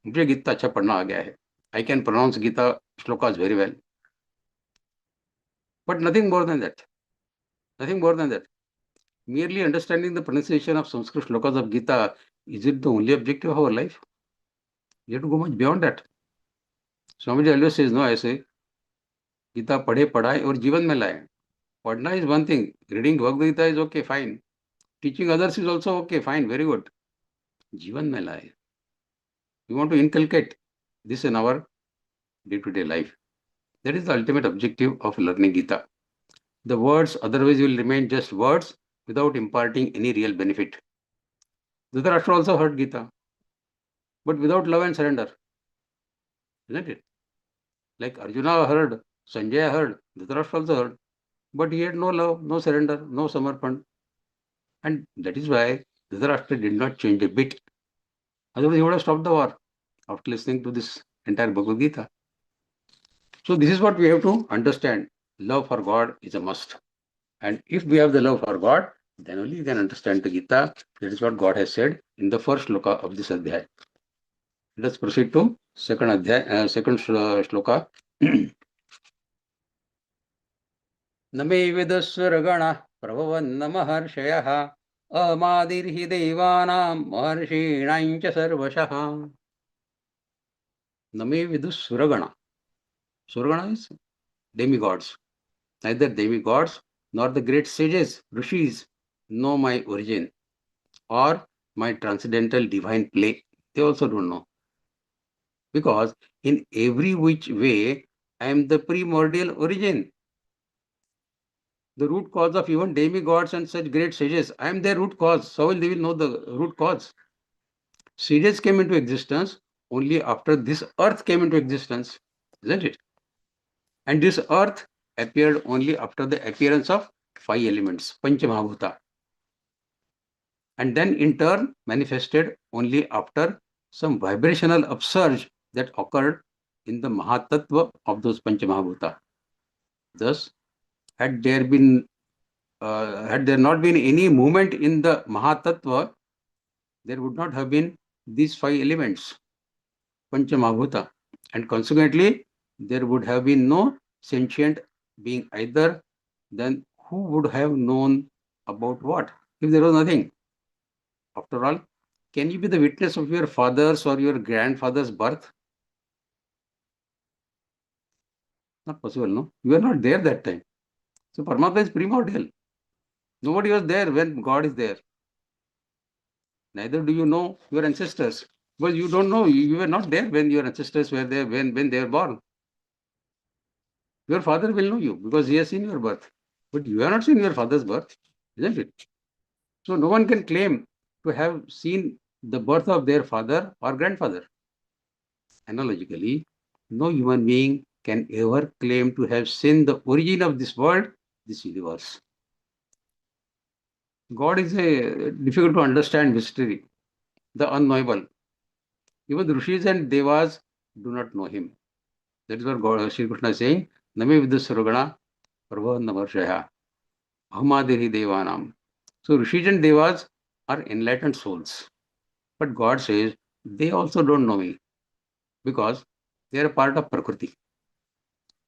मुझे गीता अच्छा पढ़ना आ गया है. I can pronounce Gita shlokas very well. But nothing more than that. Nothing more than that. Merely understanding the pronunciation of Sanskrit shlokas of Gita, is it the only objective of our life? You have to go much beyond that. Swamiji always says, no, ऐसे गीता पढ़े पढ़ाए और जीवन में लाए. Padna is one thing. Reading Bhagavad Gita is okay, fine. Teaching others is also okay, fine, very good. Jivan mein laye. We want to inculcate this in our day-to-day life. That is the ultimate objective of learning Gita. The words otherwise will remain just words without imparting any real benefit. Dhritarashtra also heard Gita, but without love and surrender. Isn't it? Like Arjuna heard, Sanjaya heard, Dhritarashtra also heard, but he had no love, no surrender, no samarpan. And that is why Dhritarashtra did not change a bit. Otherwise, he would have stopped the war after listening to this entire Bhagavad Gita. So this is what we have to understand. Love for God is a must. And if we have the love for God, then only we can understand the Gita. That is what God has said in the first shloka of this adhyaya. Let us proceed to second shloka. Name vidaswaragana prabhavanna maharshayah amadirhi devanam maharshinancha sarvashah. Name viduswaragana. Suragana is demigods. Neither demigods nor the great sages, rishis, know my origin or my transcendental divine play. They also don't know. Because in every which way, I am the primordial origin. The root cause of even demigods and such great sages, I am their root cause. So they will know the root cause. Sages came into existence only after this earth came into existence, isn't it? And this earth appeared only after the appearance of 5 elements, Panchamahabhuta. And then in turn manifested only after some vibrational upsurge that occurred in the Mahatattva of those Panchamahabhuta. Thus, had there not been any movement in the Mahatattva, there would not have been these 5 elements, Panchamahabhuta. And consequently, there would have been no sentient being either. Then who would have known about what if there was nothing? After all, can you be the witness of your father's or your grandfather's birth? Not possible, no? You were not there that time. So Paramatma is primordial. Nobody was there when God is there. Neither do you know your ancestors. Because you don't know, you were not there when your ancestors were there, when they were born. Your father will know you because he has seen your birth. But you have not seen your father's birth, isn't it? So no one can claim to have seen the birth of their father or grandfather. Analogically, no human being can ever claim to have seen the origin of this world, this universe. God is a difficult to understand mystery, the unknowable. Even the rishis and devas do not know him. That is what God, Shri Krishna is saying, Name vidusaragana prabhavanna maharshayah ahmadiri devanam. So rishis and devas are enlightened souls. But God says they also don't know me because they are a part of Prakriti.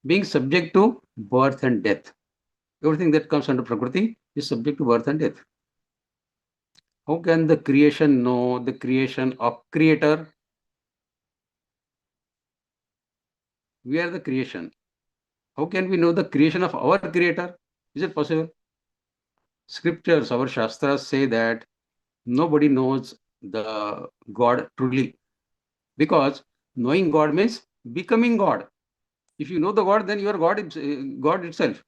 Being subject to birth and death. Everything that comes under Prakriti is subject to birth and death. How can the creation know the creation of Creator? We are the creation. How can we know the creation of our Creator? Is it possible? Scriptures, our Shastras say that nobody knows the God truly. Because knowing God means becoming God. If you know the God, then you are God itself.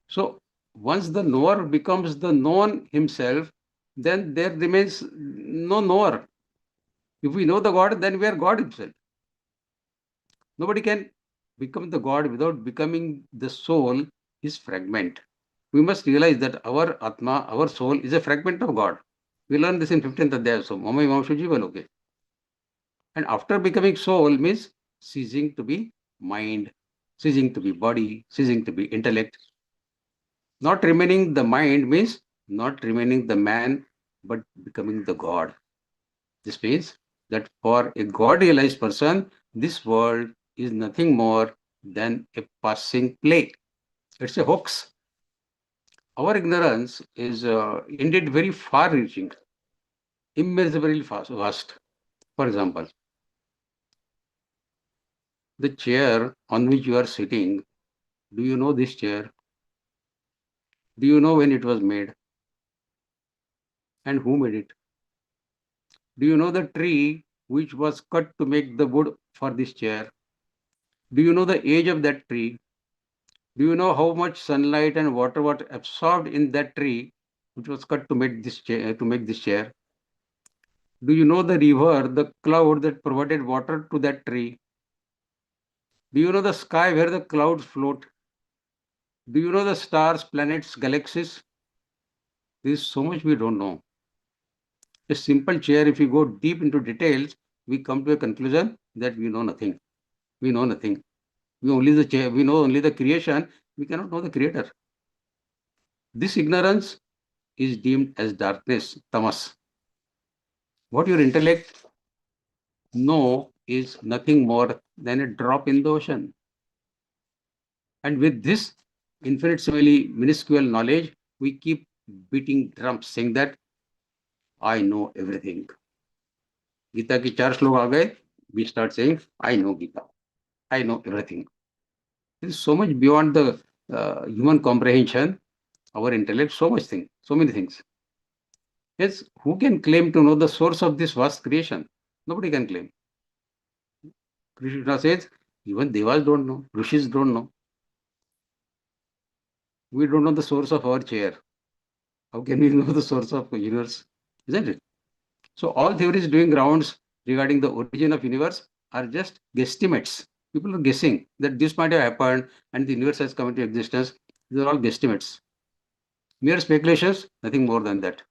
So once the knower becomes the known himself, then there remains no knower. If we know the God, then we are God himself. Nobody can become the God without becoming the soul, his fragment. We must realize that our Atma, our soul, is a fragment of God. We learn this in 15th Adhyaya. So, Mama Vamshu Jiva Loke. And after becoming soul means ceasing to be mind, ceasing to be body, ceasing to be intellect. Not remaining the mind means not remaining the man, but becoming the God. This means that for a God-realized person, this world is nothing more than a passing play. It's a hoax. Our ignorance is indeed very far-reaching, immeasurably vast. For example, the chair on which you are sitting, do you know this chair? Do you know when it was made? And who made it? Do you know the tree which was cut to make the wood for this chair? Do you know the age of that tree? Do you know how much sunlight and water was absorbed in that tree which was cut to make this chair? Do you know the river, the cloud that provided water to that tree? Do you know the sky where the clouds float? Do you know the stars, planets, galaxies? There is so much we don't know. A simple chair, if you go deep into details, we come to a conclusion that we know nothing. We know nothing. We only the chair, we know only the creation, we cannot know the creator. This ignorance is deemed as darkness, tamas. What your intellect know is nothing more than a drop in the ocean. And with this infinitesimally minuscule knowledge, we keep beating drums saying that I know everything. Gita ki 4 श्लोक आ गए, we start saying I know Gita. I know everything. It is so much beyond the human comprehension, our intellect, so many things. Yes, who can claim to know the source of this vast creation? Nobody can claim. Krishna says, even Devas don't know, Rishis don't know. We don't know the source of our chair. How can we know the source of the universe? Isn't it? So all theories doing rounds regarding the origin of universe are just guesstimates. People are guessing that this might have happened and the universe has come into existence. These are all guesstimates. Mere speculations, nothing more than that.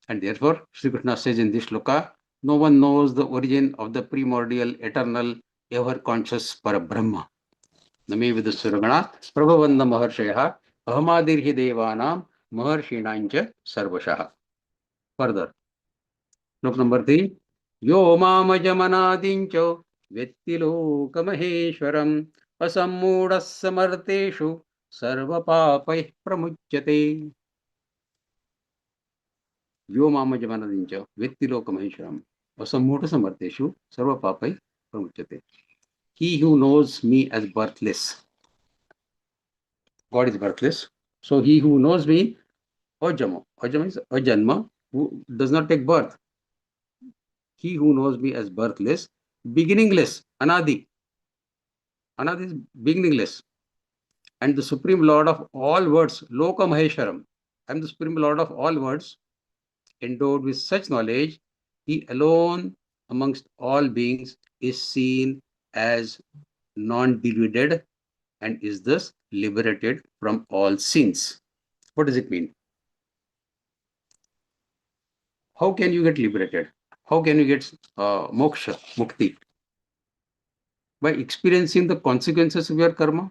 And therefore, Sri Krishna says in this shloka, no one knows the origin of the primordial, eternal, ever-conscious Parabrahma. Name Vidussuragana, Prabhavanda Maharshaya, Ahamadirhi Devanam, Maharshinancha Sarvashaha. Further, look number 3. Yo Mamajamanadincho Vettilokamaheshwaram Asammudas Samarteshu Sarvapapai Pramuchyate. Yo Mamajamanadincho Vettilokamaheshwaram Asammudas Samarteshu Sarvapapai Pramuchyate. He who knows me as birthless. God is birthless. So he who knows me, Ajama. Ajama is Ajanma, who does not take birth. He who knows me as birthless, beginningless, Anadi. Anadi is beginningless. And the Supreme Lord of all words, Loka Maheswaram. I am the Supreme Lord of all words, endowed with such knowledge, he alone amongst all beings is seen as non-deluded and is thus liberated from all sins. What does it mean? How can you get liberated? How can you get moksha, mukti? By experiencing the consequences of your karma.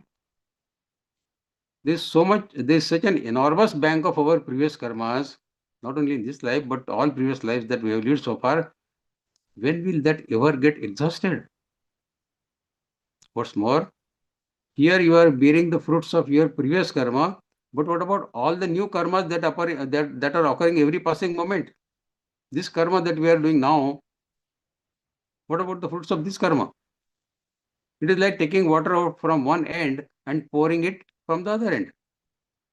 There's such an enormous bank of our previous karmas, not only in this life, but all previous lives that we have lived so far. When will that ever get exhausted? What's more, here you are bearing the fruits of your previous karma, but what about all the new karmas that are occurring every passing moment? This karma that we are doing now, what about the fruits of this karma? It is like taking water out from one end and pouring it from the other end.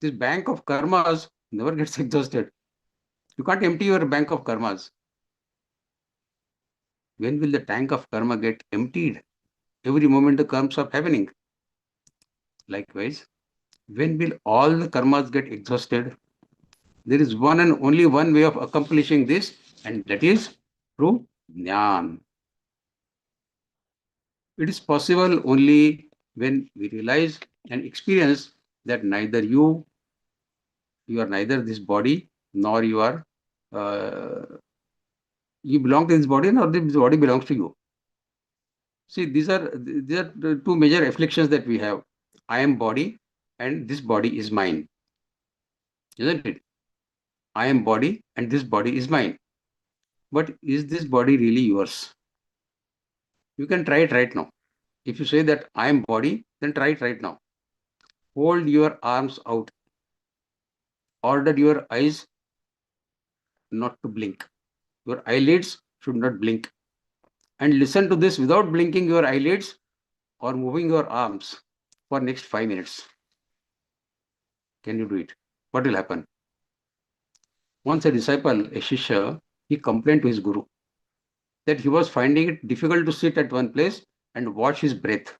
This bank of karmas never gets exhausted. You can't empty your bank of karmas. When will the tank of karma get emptied? Every moment the karmas are happening. Likewise, when will all the karmas get exhausted? There is one and only one way of accomplishing this, and that is through jnana. It is possible only when we realize and experience that neither you are neither this body, nor you are you belong to this body, nor this body belongs to you. See, these are the two major afflictions that we have. I am body, and this body is mine. Isn't it? I am body, and this body is mine. But is this body really yours? You can try it right now. If you say that I am body, then try it right now. hold your arms out. Order your eyes not to blink. Your eyelids should not blink. And listen to this without blinking your eyelids or moving your arms for next 5 minutes. Can you do it? What will happen? Once a disciple, a Shishya, he complained to his guru that he was finding it difficult to sit at one place and watch his breath.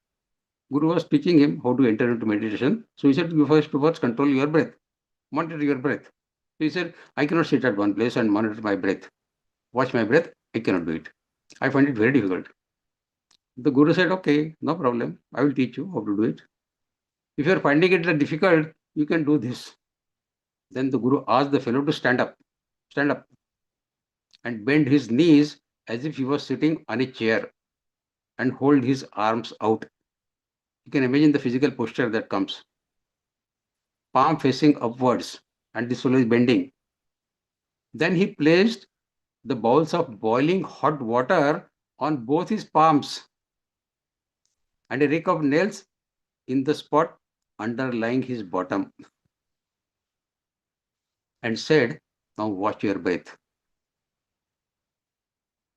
Guru was teaching him how to enter into meditation. So he said, you first control your breath, monitor your breath. So he said, I cannot sit at one place and monitor my breath. Watch my breath, I cannot do it. I find it very difficult. The Guru said, okay, no problem. I will teach you how to do it. If you are finding it difficult, you can do this. Then the Guru asked the fellow to stand up, and bend his knees as if he was sitting on a chair and hold his arms out. You can imagine the physical posture that comes. Palm facing upwards, and this fellow is bending. Then he placed the bowls of boiling hot water on both his palms and a rake of nails in the spot underlying his bottom, and said, now watch your breath.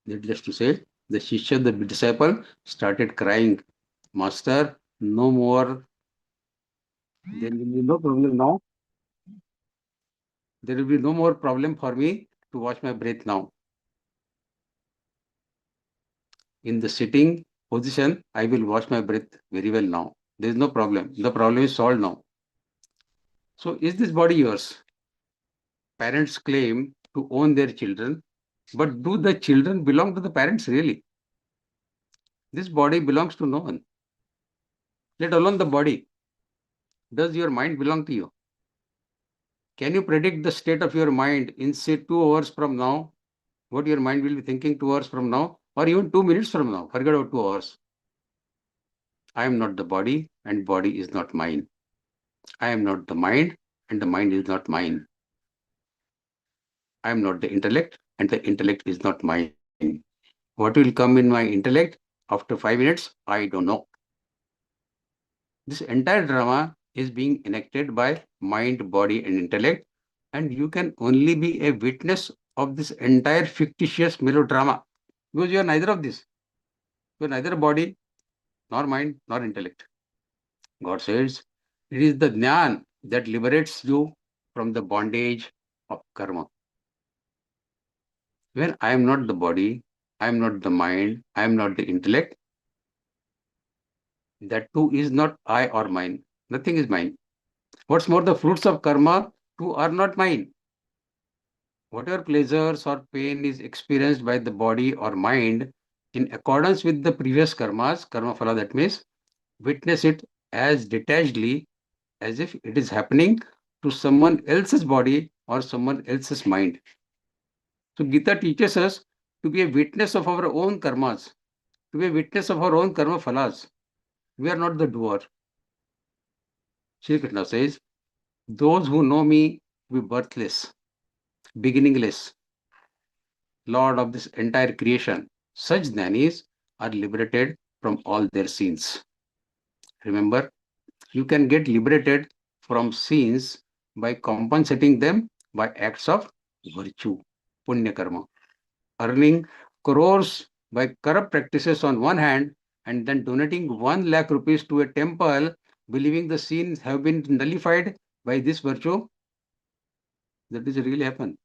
Needless to say, the Shishya, the disciple, started crying, Master, no more. There will be no problem now. There will be no more problem for me to watch my breath now. In the sitting position, I will watch my breath very well now. There is no problem. The problem is solved now. So is this body yours? Parents claim to own their children, but do the children belong to the parents really? This body belongs to no one. Let alone the body. Does your mind belong to you? Can you predict the state of your mind in say 2 hours from now? What your mind will be thinking 2 hours from now, or even 2 minutes from now? Forget about 2 hours. I am not the body, and body is not mine. I am not the mind, and the mind is not mine. I am not the intellect, and the intellect is not mine. What will come in my intellect after 5 minutes? I don't know. This entire drama is being enacted by mind, body, and intellect, and you can only be a witness of this entire fictitious melodrama, because you are neither of this. You are neither body, nor mind, nor intellect. God says, it is the jnana that liberates you from the bondage of karma. When I am not the body, I am not the mind, I am not the intellect, that too is not I or mine. Nothing is mine. What's more, the fruits of karma too are not mine. Whatever pleasures or pain is experienced by the body or mind in accordance with the previous karmas, karma phala, that means, witness it as detachedly as if it is happening to someone else's body or someone else's mind. So Gita teaches us to be a witness of our own karmas, to be a witness of our own karma phalas. We are not the doer. Shri Krishna says, those who know me will be birthless, beginningless, Lord of this entire creation. Such jnanis are liberated from all their sins. Remember, you can get liberated from sins by compensating them by acts of virtue, punya karma. Earning crores by corrupt practices on one hand, and then donating 1 lakh rupees to a temple, believing the sins have been nullified by this virtue. That is really happen.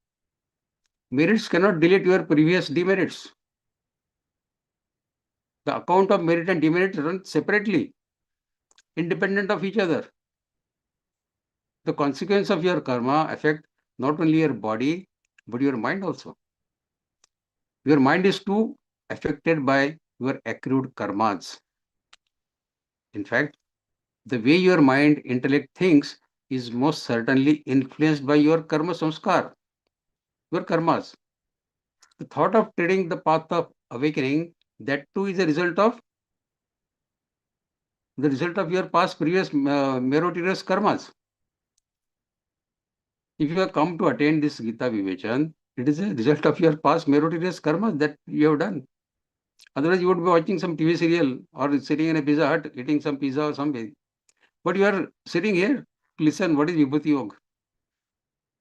Merits cannot delete your previous demerits. The account of merit and demerit runs separately, independent of each other. The consequence of your karma affect not only your body, but your mind also. Your mind is too affected by your accrued karmas. In fact, the way your mind, intellect thinks is most certainly influenced by your karma samskar, your karmas. The thought of treading the path of awakening, that too is a result of your past previous meritorious karmas. If you have come to attain this Gita Vivechan, it is a result of your past meritorious karmas that you have done. Otherwise, you would be watching some TV serial or sitting in a Pizza Hut, eating some pizza or something. But you are sitting here, listen, what is Vibhuti Yoga?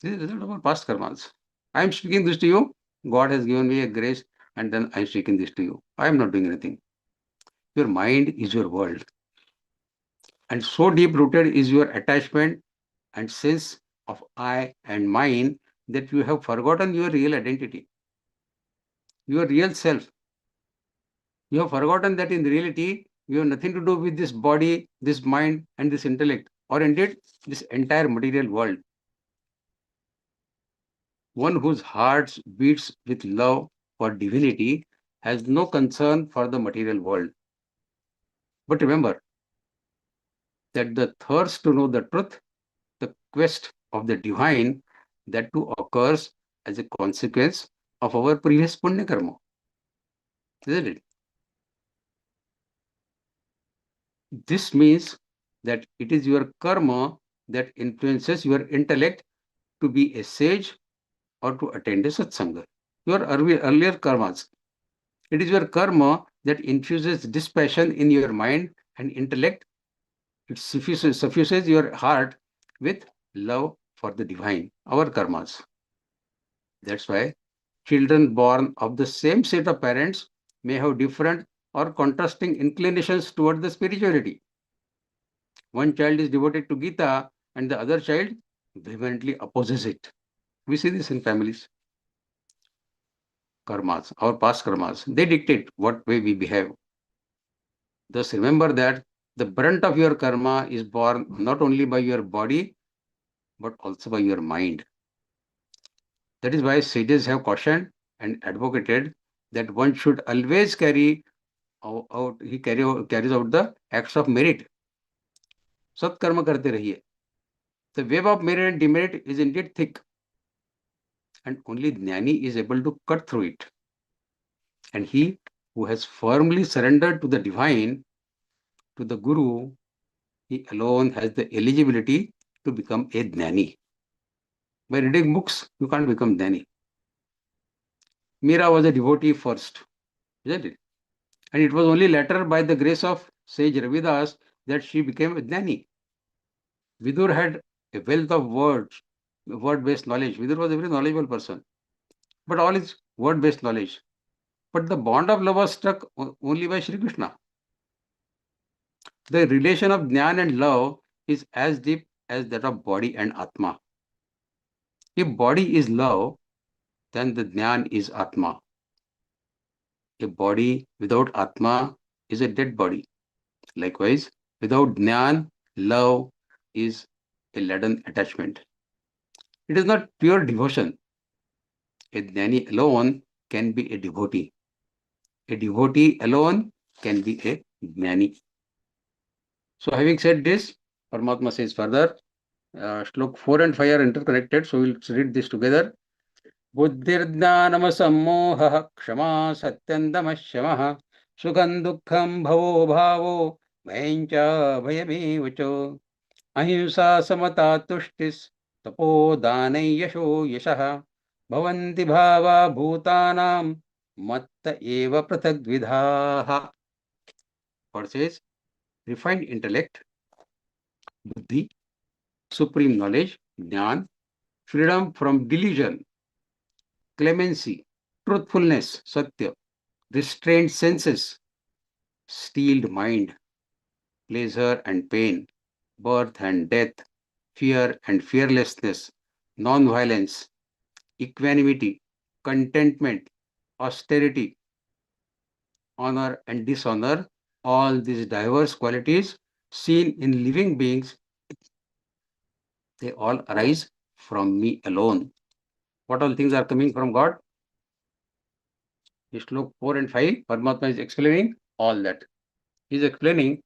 This is the result of our past karmas. I am speaking this to you. God has given me a grace, and then I am speaking this to you. I am not doing anything. Your mind is your world. And so deep rooted is your attachment and sense of I and mine that you have forgotten your real identity, your real self. You have forgotten that in reality, you have nothing to do with this body, this mind, and this intellect, or indeed this entire material world. One whose heart beats with love for divinity has no concern for the material world. But remember that the thirst to know the truth, the quest of the divine, that too occurs as a consequence of our previous punya karma. Isn't it? This means that it is your karma that influences your intellect to be a sage or to attend a satsanga. Your earlier karmas. It is your karma that infuses dispassion in your mind and intellect. It suffuses your heart with love for the divine, our karmas. That's why children born of the same set of parents may have different or contrasting inclinations toward the spirituality. One child is devoted to Geeta and the other child vehemently opposes it. We see this in families. Karmas, our past karmas, they dictate what way we behave. Thus, remember that the brunt of your karma is borne not only by your body, but also by your mind. That is why sages have cautioned and advocated that one should always carries out the acts of merit. Sat karma karte rahiye. The web of merit and demerit is indeed thick, and only Jnani is able to cut through it. And he who has firmly surrendered to the divine, to the Guru, he alone has the eligibility to become a Jnani. By reading books, you can't become Jnani. Meera was a devotee first, isn't it? And it was only later by the grace of sage Ravidas that she became a Jnani. Vidur had a wealth of word-based knowledge. Vidur was a very knowledgeable person, but all is word-based knowledge. But the bond of love was struck only by Shri Krishna. The relation of Jnana and love is as deep as that of body and Atma. If body is love, then the Jnana is Atma. A body without Atma is a dead body. Likewise, without Jnana, love is a leaden attachment. It is not pure devotion. A Jnani alone can be a devotee. A devotee alone can be a Jnani. So having said this, Paramatma says further, Shlok 4 and 5 are interconnected, so we'll read this together. Buddhirjnanam sammoha kshama satyandama shamaha sukham dukkham bhavo bhavo bhayancha bhayamevacho ahimsa samata tushtis tapo danai yasho yashaha bhavanti bhava bhutanam matta eva pratagvidhaha. What says? Refined intellect, buddhi, supreme knowledge, jnana, freedom from delusion, clemency, truthfulness, satya, restrained senses, steeled mind, pleasure and pain, birth and death, fear and fearlessness, non-violence, equanimity, contentment, austerity, honor and dishonor, all these diverse qualities seen in living beings, they all arise from me alone. What all things are coming from God? Shlok 4 and 5, Paramatma is explaining all that. He is explaining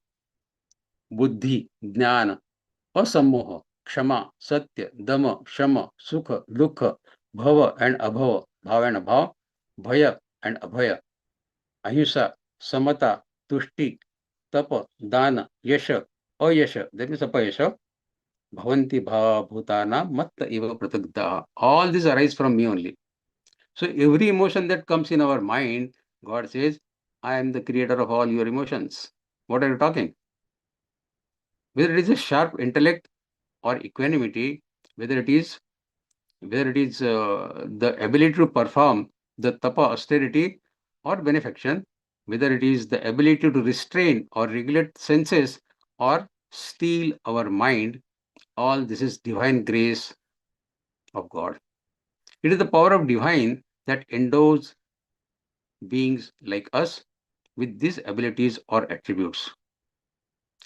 buddhi, jnana, asammoha, kshama, satya, dama, shama, sukha, dukha, bhava and abhava, bhava and abhav, bhaya and abhaya, ahimsa, samata, tushti, tapa, dana, yasha, ayasha, that means apayasha, bhavanti bhava bhutana matta eva pratagdaha. All these arise from me only. So every emotion that comes in our mind, God says, I am the creator of all your emotions. What are you talking? whether it is a sharp intellect or equanimity, whether it is the ability to perform the tapa austerity or benefaction, whether it is the ability to restrain or regulate senses or steel our mind, all this is divine grace of God. It is the power of divine that endows beings like us with these abilities or attributes.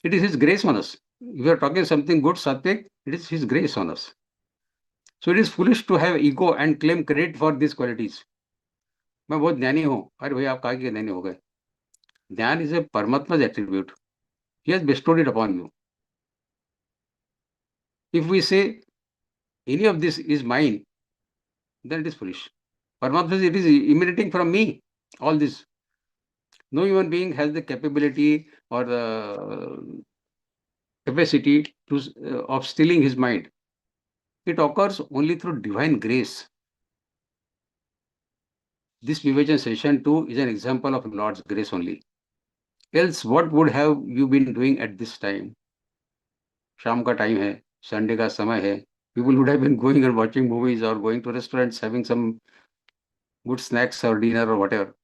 It is His grace on us. If we are talking something good, Satvik, it is His grace on us. So it is foolish to have ego and claim credit for these qualities. मैं बहुत ज्ञानी हूँ. अरे भाई आप कहाँ के ज्ञानी हो गए? ज्ञान is a Paramatma's attribute. He has bestowed it upon you. If we say any of this is mine, then it is foolish. Paramatma says it is emanating from me. All this. No human being has the capability or the capacity to of stealing his mind. It occurs only through divine grace. This Vivachan session 2 is an example of Lord's grace only. Else, what would have you been doing at this time? शाम का time है, Sunday का समय है. People would have been going and watching movies or going to restaurants, having some good snacks or dinner or whatever.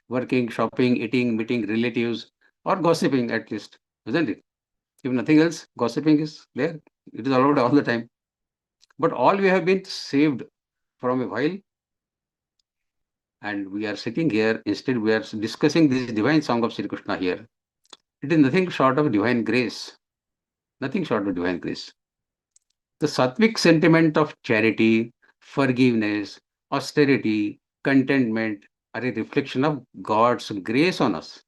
Working, shopping, eating, meeting relatives, or gossiping at least, isn't it? If nothing else, gossiping is there. It is allowed all the time. But all we have been saved from a while, and we are sitting here. Instead, we are discussing this divine song of Sri Krishna here. It is nothing short of divine grace. Nothing short of divine grace. The sattvic sentiment of charity, forgiveness, austerity, contentment are a reflection of God's grace on us.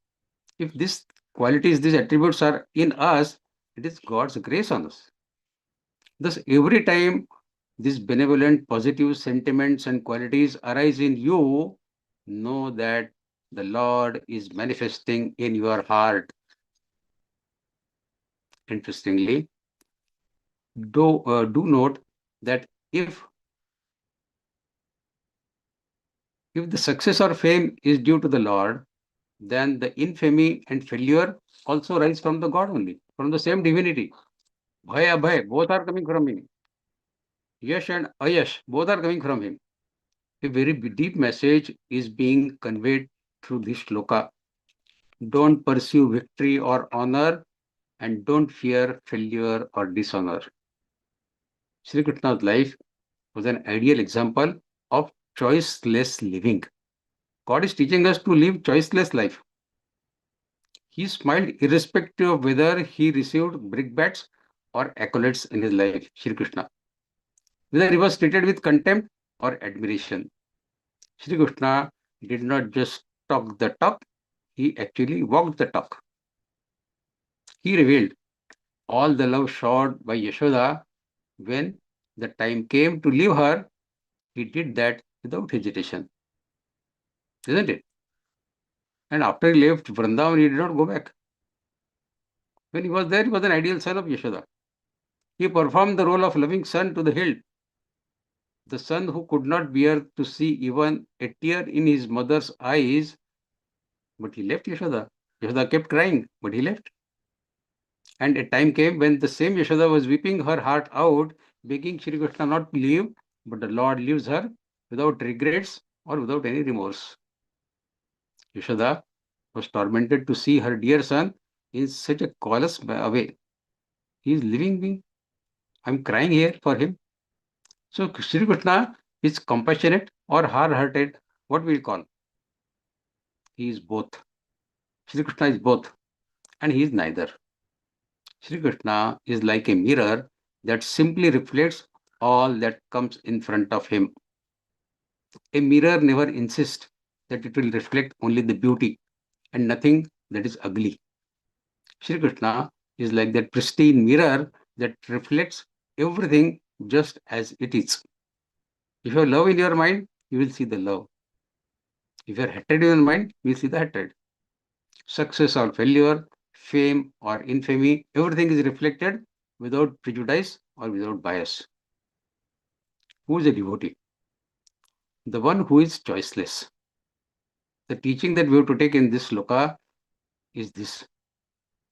If these qualities, these attributes are in us, it is God's grace on us. Thus, every time these benevolent, positive sentiments and qualities arise in you, know that the Lord is manifesting in your heart. Interestingly, do note that if the success or fame is due to the Lord, then the infamy and failure also rise from the God only, from the same divinity. Bhaya, abhay, both are coming from Him. Yash and ayash, both are coming from Him. A very deep message is being conveyed through this shloka. Don't pursue victory or honor, and don't fear failure or dishonor. Sri Krishna's life was an ideal example of choiceless living. God is teaching us to live choiceless life. He smiled irrespective of whether he received brickbats or accolades in his life, Sri Krishna. Whether he was treated with contempt or admiration. Sri Krishna did not just talk the talk, he actually walked the talk. He revealed all the love showered by Yashoda when the time came to leave her. He did that without hesitation. Isn't it? And after he left Vrindavan, he did not go back. When he was there, he was an ideal son of Yashoda. He performed the role of loving son to the hilt. The son who could not bear to see even a tear in his mother's eyes, but he left Yashoda. Yashoda kept crying, but he left. And a time came when the same Yashoda was weeping her heart out, begging Shri Krishna not to leave, but the Lord leaves her without regrets or without any remorse. Yashoda was tormented to see her dear son in such a callous way. He is leaving me. I'm crying here for him. So Shri Krishna is compassionate or hard-hearted. What we call? He is both. Shri Krishna is both, and he is neither. Shri Krishna is like a mirror that simply reflects all that comes in front of him. A mirror never insists that it will reflect only the beauty and nothing that is ugly. Shri Krishna is like that pristine mirror that reflects everything just as it is. If you have love in your mind, you will see the love. If you have hatred in your mind, you will see the hatred. Success or failure, fame or infamy, everything is reflected without prejudice or without bias. Who is a devotee? The one who is choiceless. The teaching that we have to take in this sloka is this,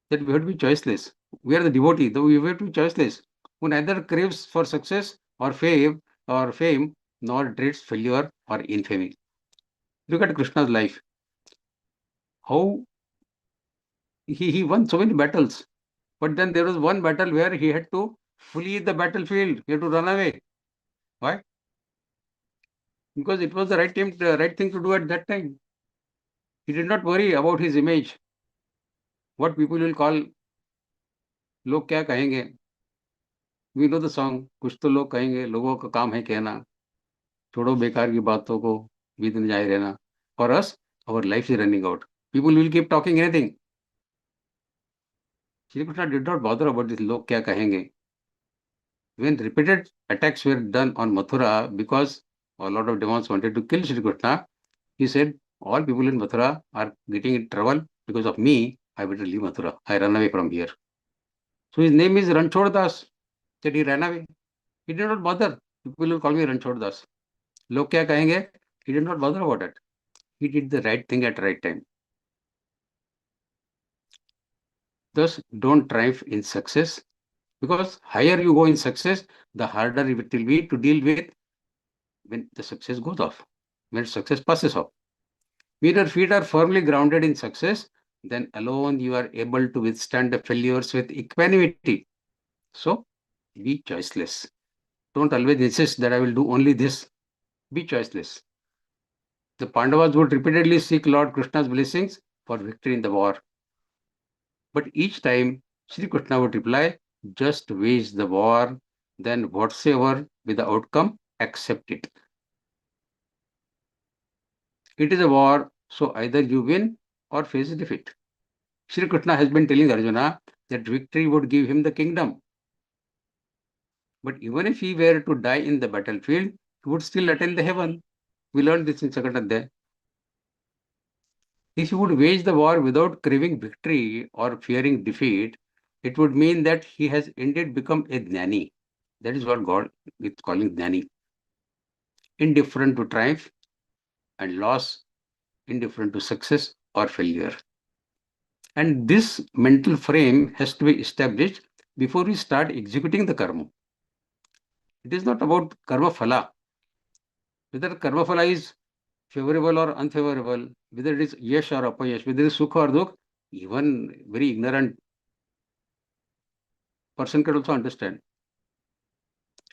that we have to be choiceless. We are the devotee, though we have to be choiceless, who neither craves for success or fame, nor dreads failure or infamy. Look at Krishna's life. How he won so many battles. But then there was one battle where he had to flee the battlefield. He had to run away. Why? Because it was the right time, the right thing to do at that time. He did not worry about his image. What people will call, लोग क्या कहेंगे? We know the song, कुछ तो लोग कहेंगे, लोगों का काम है कहना, छोड़ो बेकार की बातों को, बीत न जाए रहना. For us, our life is running out. People will keep talking anything. Shri Krishna did not bother about this log kya kahenge. When repeated attacks were done on Mathura because a lot of demons wanted to kill Shri Krishna, he said, all people in Mathura are getting in trouble because of me. I better leave Mathura. I run away from here. So his name is Ranchod Das. That he ran away. He did not bother. People will call me Ranchod Das. Log kya kahenge? He did not bother about it. He did the right thing at the right time. Thus, don't triumph in success, because higher you go in success, the harder it will be to deal with when the success goes off, when success passes off. When your feet are firmly grounded in success, then alone you are able to withstand the failures with equanimity. So, be choiceless. Don't always insist that I will do only this. Be choiceless. The Pandavas would repeatedly seek Lord Krishna's blessings for victory in the war. But each time, Sri Krishna would reply, just wage the war, then whatsoever be the outcome, accept it. It is a war, so either you win or face defeat. Sri Krishna has been telling Arjuna that victory would give him the kingdom. But even if he were to die in the battlefield, he would still attain the heaven. We learned this in second Adhyaya. If he would wage the war without craving victory or fearing defeat, it would mean that he has indeed become a jnani. That is what God is calling jnani. Indifferent to triumph and loss, indifferent to success or failure. And this mental frame has to be established before we start executing the karma. It is not about karma phala. Whether karma phala is favorable or unfavorable, whether it is yash or apayash, whether it is sukha or dukh, even very ignorant person can also understand.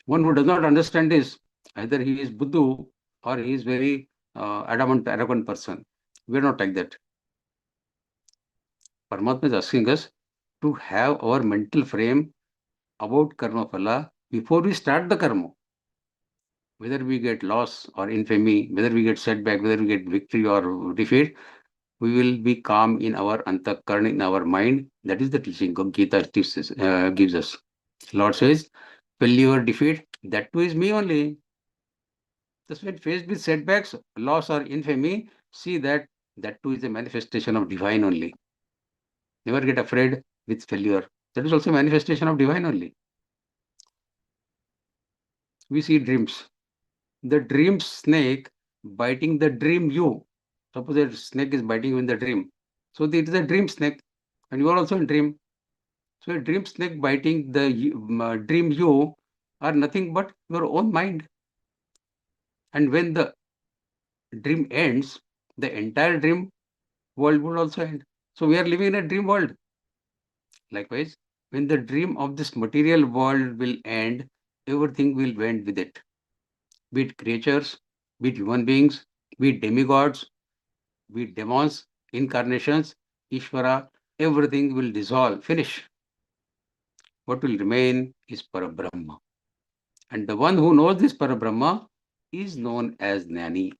One who does not understand this, either he is buddhu or he is very adamant, arrogant person. We are not like that. Paramatma is asking us to have our mental frame about karma phala before we start the karma. Whether we get loss or infamy, whether we get setback, whether we get victory or defeat, we will be calm in our antakarna, in our mind. That is the teaching Geeta gives us. Lord says, failure, defeat, that too is me only. Thus, when faced with setbacks, loss or infamy, see that too is a manifestation of divine only. Never get afraid with failure. That is also a manifestation of divine only. We see dreams. The dream snake biting the dream you. Suppose a snake is biting you in the dream. So it is a dream snake and you are also in dream. So a dream snake biting the dream you are nothing but your own mind. And when the dream ends, the entire dream world will also end. So we are living in a dream world. Likewise, when the dream of this material world will end, everything will end with it. Be it creatures, be it human beings, be it demigods, be it demons, incarnations, Ishvara, everything will dissolve, finish. What will remain is Parabrahma. And the one who knows this Parabrahma is known as Jnani.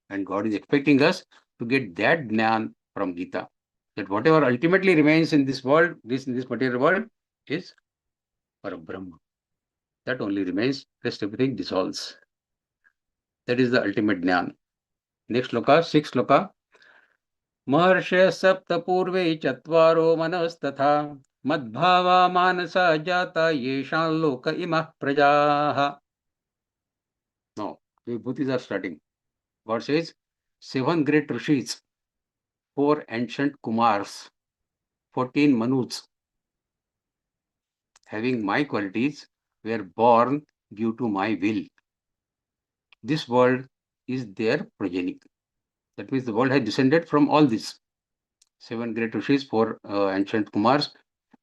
And God is expecting us to get that Jnan from Gita. That whatever ultimately remains in this world, this material world, is Parabrahma. That only remains, rest everything dissolves. That is the ultimate Jnan. Next sloka, sixth sloka. महर्षय सप्त पूर्वे चत्वारो मनस्तथा मद्भावा मानसा जाता येषां लोक इमः प्रजाः. Now, Vibhutis are starting. God says, 7 great rishis, 4 ancient Kumars, 14 Manus, having my qualities, were born due to my will. This world is their progeny. That means the world has descended from all this. 7 great rishis, 4 ancient Kumars,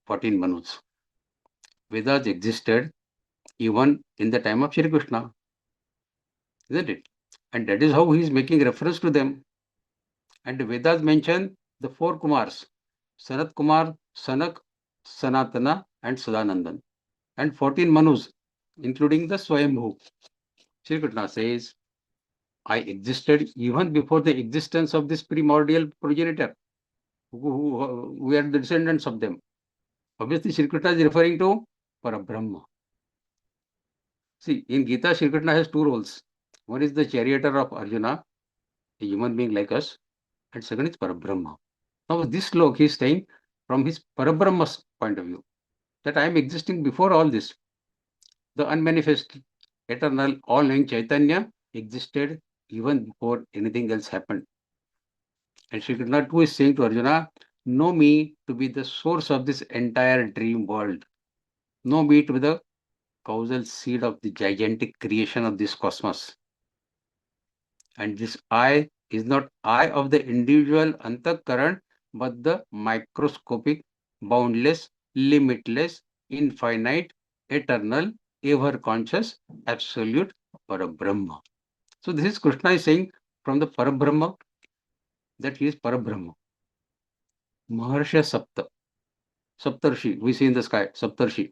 14 Manus. Vedas existed even in the time of Shri Krishna, isn't it? And that is how he is making reference to them. And the Vedas mention the 4 Kumars, Sanat Kumar, Sanak, Sanatana, and Sadanandan, and 14 Manus, including the Swayambhu. Shri Krishna says, I existed even before the existence of this primordial progenitor. We are the descendants of them. Obviously, Shri Krishna is referring to Parabrahma. See, in Gita, Shri Krishna has 2 roles. One is the charioteer of Arjuna, a human being like us, and second is Parabrahma. Now, this slok he is saying from his Parabrahma's point of view, that I am existing before all this. The unmanifest, eternal, all-knowing Chaitanya existed even before anything else happened. And Shri Krishna too is saying to Arjuna, know me to be the source of this entire dream world. Know me to be the causal seed of the gigantic creation of this cosmos. And this I is not I of the individual antakaran, but the microscopic, boundless, limitless, infinite, eternal, ever conscious, absolute Parabrahma. So this is Krishna is saying from the Parabrahma that he is Parabrahma. Maharsha Sapta. Saptarshi, we see in the sky, Saptarshi.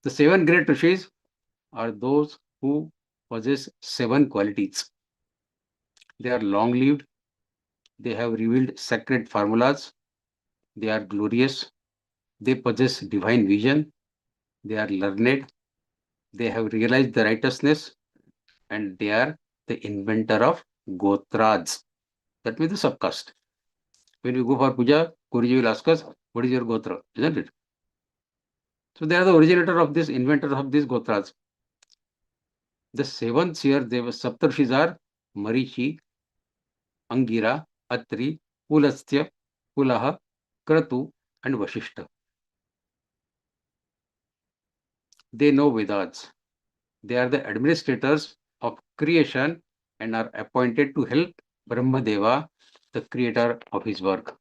The 7 great rishis are those who possess 7 qualities. They are long-lived. They have revealed sacred formulas. They are glorious. They possess divine vision. They are learned. They have realized the righteousness. And they are the inventor of Gotras. That means the subcaste. When we go for puja, Guruji will ask us, what is your Gotra? Isn't it? So they are the originator of this, inventor of these Gotras. The 7th here, they were Saptarshis are Marichi, Angira, Atri, Pulastya, Pulaha, Kratu, and Vashishta. They know Vedas. They are the administrators of creation and are appointed to help Brahmadeva, the creator of his work.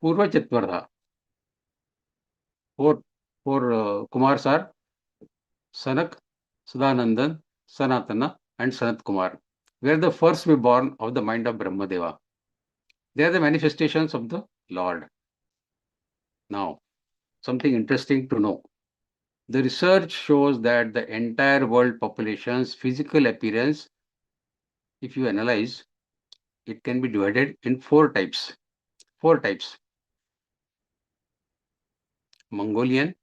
Purva Chatvardha. 4 Kumars are Sanak, Sadanandan, Sanatana, and Sanat Kumar. They are the first to be born of the mind of Brahmadeva. They are the manifestations of the Lord. Now, something interesting to know. The research shows that the entire world population's physical appearance, if you analyze, it can be divided in 4 types. 4 types. Mongolian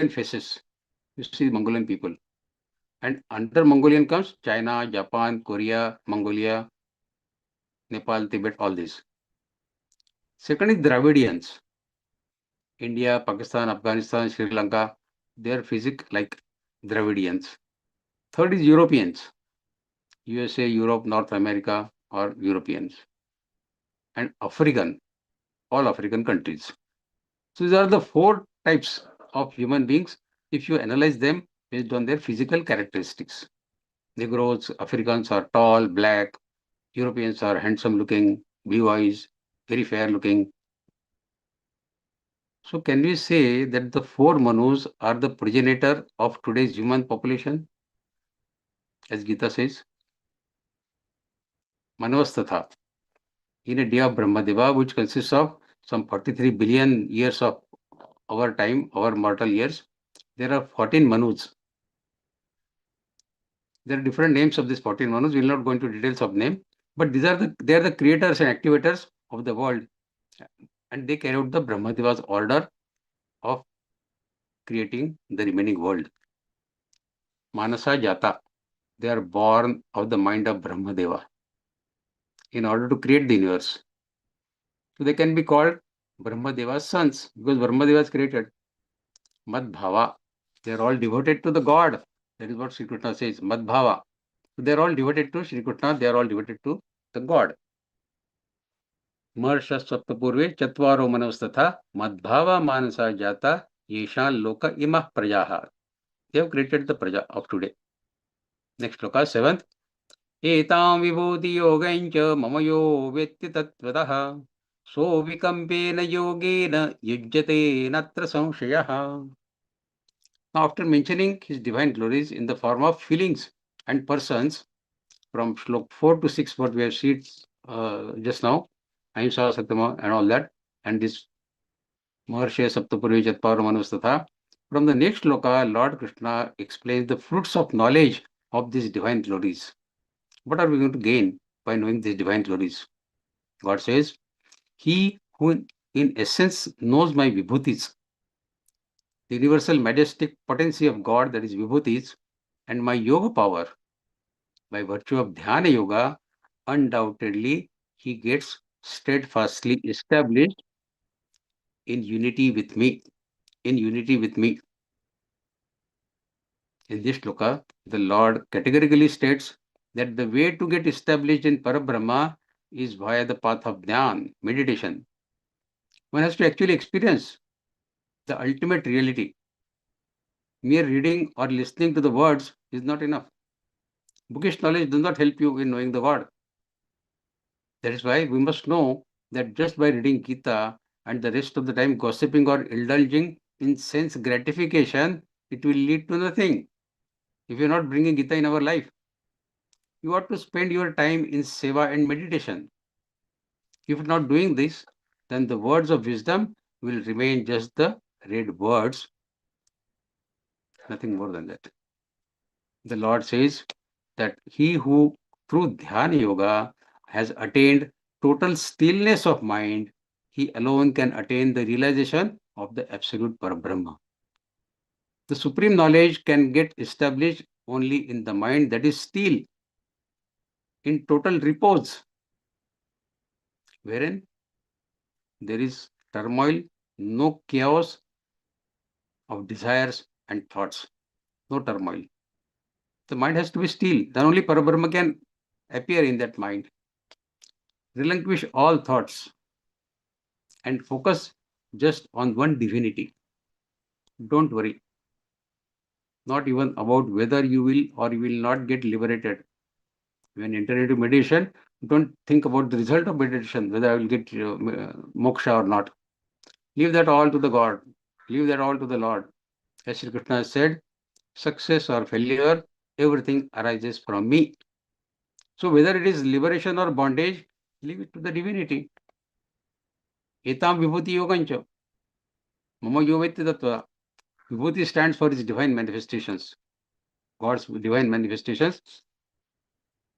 faces. You see Mongolian people. And under Mongolian comes China, Japan, Korea, Mongolia, Nepal, Tibet, all these. Second is Dravidians. India, Pakistan, Afghanistan, Sri Lanka, they are physic like Dravidians. Third is Europeans. USA, Europe, North America, or Europeans. And African, all African countries. So these are the 4 types of human beings if you analyze them based on their physical characteristics. Negroes, Africans are tall, black. Europeans are handsome looking, blue eyes, very fair looking. So can we say that the 4 Manus are the progenitor of today's human population? As Gita says, Manavastatha. In a day of Brahmadeva, which consists of some 43 billion years of our time, our mortal years, there are 14 Manus. There are different names of these 14 Manus. We will not go into details of name, but they are the creators and activators of the world, and they carry out the Brahmadeva's order of creating the remaining world. Manasa Jata, they are born of the mind of Brahmadeva in order to create the universe. So they can be called Brahmadeva's sons because Brahmadeva is created. Madbhava, they are all devoted to the God. That is what Sri Krishna says, Madbhava. So they are all devoted to Sri Krishna, they are all devoted to the God. Marsha Saptapurve Chatvaro Manavasthatha Madhava Manasa Jata Yeshan Loka Imah Prajaha. They have created the Praja of today. Next sloka, 7th. Etam vibhuti yogancha mamayo vetti tattvataha so vikampena yogena yujjate natra samshayaha. Now, after mentioning his divine glories in the form of feelings and persons, from slok 4 to 6, what we have seen just now, Ahimsa Satyama and all that, and this Maharshe Saptapurvi Chatpara Manusthatha. From the next sloka, Lord Krishna explains the fruits of knowledge of these divine glories. What are we going to gain by knowing these divine glories? God says, he who in essence knows my vibhutis, the universal majestic potency of God, that is vibhutis, and my yoga power, by virtue of dhyana yoga, undoubtedly he gets steadfastly established in unity with me. In unity with me. In this shloka, the Lord categorically states that the way to get established in Parabrahma is via the path of Dhyan, meditation. One has to actually experience the ultimate reality. Mere reading or listening to the words is not enough. Bookish knowledge does not help you in knowing the God. That is why we must know that just by reading Gita and the rest of the time gossiping or indulging in sense gratification, it will lead to nothing. If you are not bringing Gita in our life, you ought to spend your time in seva and meditation. If you are not doing this, then the words of wisdom will remain just the read words, nothing more than that. The Lord says that he who through Dhyana Yoga has attained total stillness of mind, he alone can attain the realization of the absolute Parabrahma. The supreme knowledge can get established only in the mind that is still, in total repose, wherein there is turmoil, no chaos of desires and thoughts, no turmoil. The mind has to be still, then only Parabrahma can appear in that mind. Relinquish all thoughts and focus just on one divinity. Don't worry, not even about whether you will or you will not get liberated. When you enter into meditation, don't think about the result of meditation, whether I will get moksha or not. Leave that all to the God. Leave that all to the Lord. As Sri Krishna has said, success or failure, everything arises from me. So whether it is liberation or bondage, leave it to the divinity. Etam vibhuti yogancha. Mama yovetti tattva. Vibhuti stands for its divine manifestations. God's divine manifestations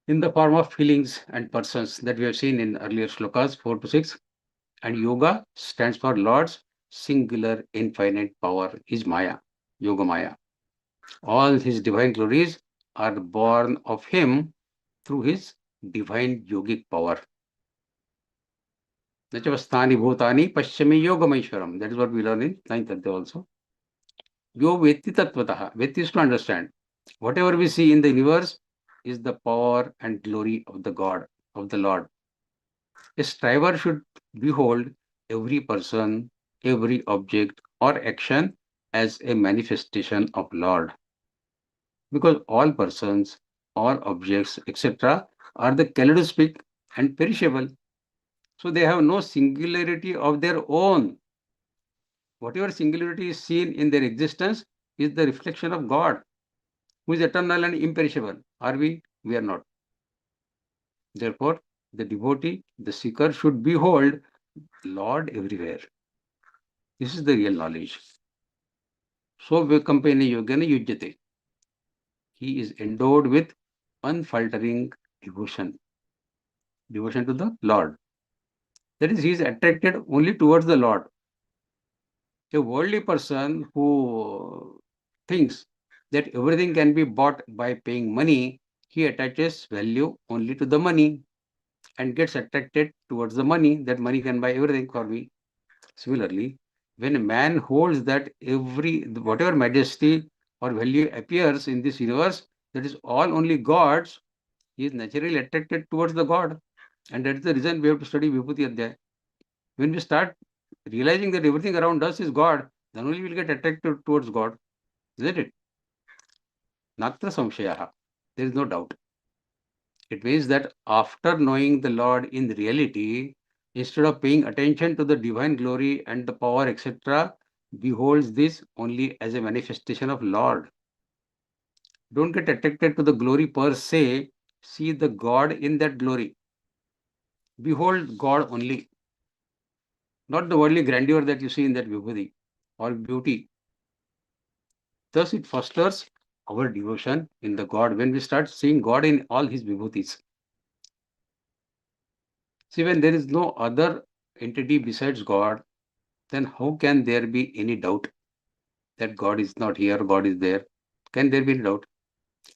in the form of feelings and persons that we have seen in earlier shlokas 4 to 6. And yoga stands for Lord's singular infinite power, his Maya, Yoga Maya. All his divine glories are born of him through his divine yogic power. Nachavasthani bhutani paschami yogameshwaram. That is what we learn in 9th Adhyaya also. Yo vetti tattvataha. Vetti is to understand. Whatever we see in the universe is the power and glory of the God, of the Lord. A striver should behold every person, every object or action as a manifestation of Lord. Because all persons, all objects, etc. are the kaleidoscopic and perishable. So they have no singularity of their own. Whatever singularity is seen in their existence is the reflection of God, who is eternal and imperishable. Are we? We are not. Therefore, the devotee, the seeker should behold Lord everywhere. This is the real knowledge. So Vikampena Yogana Yujyate. He is endowed with unfaltering devotion. Devotion to the Lord. That is, he is attracted only towards the Lord. A worldly person who thinks that everything can be bought by paying money, he attaches value only to the money and gets attracted towards the money, that money can buy everything for me. Similarly, when a man holds that whatever majesty or value appears in this universe, that is all only God's, he is naturally attracted towards the God. And that is the reason we have to study Vibhuti Adhyaya. When we start realizing that everything around us is God, then only we'll get attracted towards God, isn't it? Natra samshayaha. There is no doubt. It means that after knowing the Lord in reality, instead of paying attention to the divine glory and the power, etc., beholds this only as a manifestation of Lord. Don't get attracted to the glory per se. See the God in that glory. Behold God only, not the worldly grandeur that you see in that vibhuti or beauty. Thus, it fosters our devotion in the God when we start seeing God in all his vibhutis. See, when there is no other entity besides God, then how can there be any doubt that God is not here, God is there? Can there be any doubt?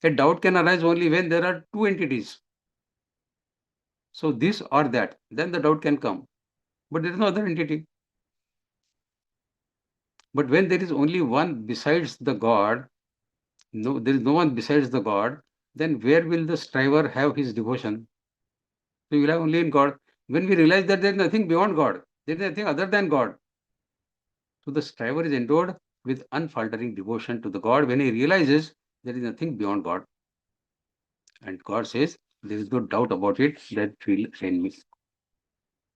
A doubt can arise only when there are two entities. So this or that, then the doubt can come. But there is no other entity. But when there is only one besides the God, no, there is no one besides the God, then where will the striver have his devotion? So you will have only in God. When we realize that there is nothing beyond God, there is nothing other than God. So the striver is endowed with unfaltering devotion to the God when he realizes there is nothing beyond God. And God says, there is no doubt about it, that will end me.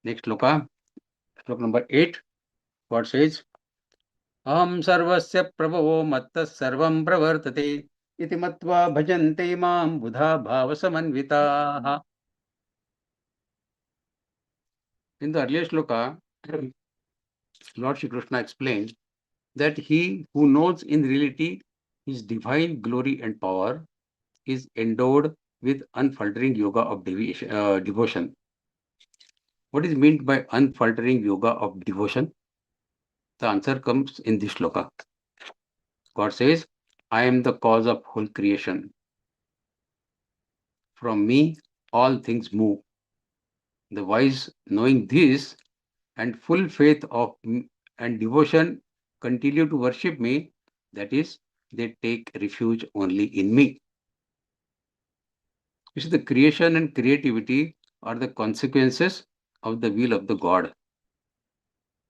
Next sloka, sloka number 8. God says, Aham sarvasya prabhavo matta sarvam pravartate iti matva bhajante mam buddha bhava samanvitaha. In the earlier sloka, Lord Shri Krishna explained that he who knows in reality his divine glory and power is endowed with unfaltering yoga of devotion. What is meant by unfaltering yoga of devotion? The answer comes in this shloka. God says, I am the cause of whole creation. From me, all things move. The wise, knowing this and full faith of and devotion, continue to worship me. That is, they take refuge only in me. You see, the creation and creativity are the consequences of the will of the God.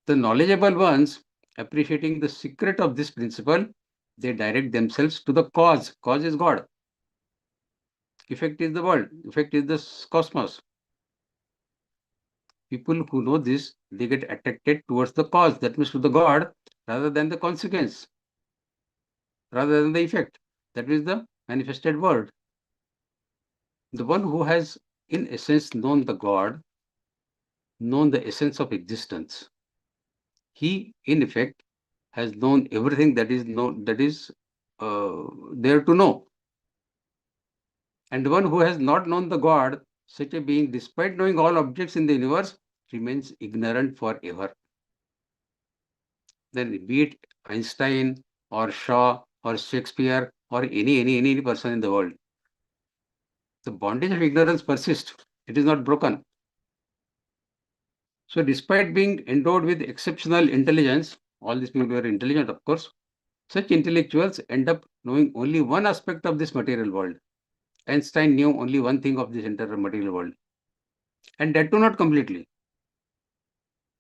The knowledgeable ones, appreciating the secret of this principle, they direct themselves to the cause. Cause is God. Effect is the world. Effect is the cosmos. People who know this, they get attracted towards the cause, that means to the God, rather than the consequence, rather than the effect, that is the manifested world. The one who has, in essence, known the God, known the essence of existence, he, in effect, has known everything that is there to know. And the one who has not known the God, such a being, despite knowing all objects in the universe, remains ignorant forever. Then be it Einstein or Shaw or Shakespeare or any person in the world, the bondage of ignorance persists. It is not broken. So despite being endowed with exceptional intelligence, all these people were intelligent, of course, such intellectuals end up knowing only one aspect of this material world. Einstein knew only one thing of this entire material world, and that too not completely.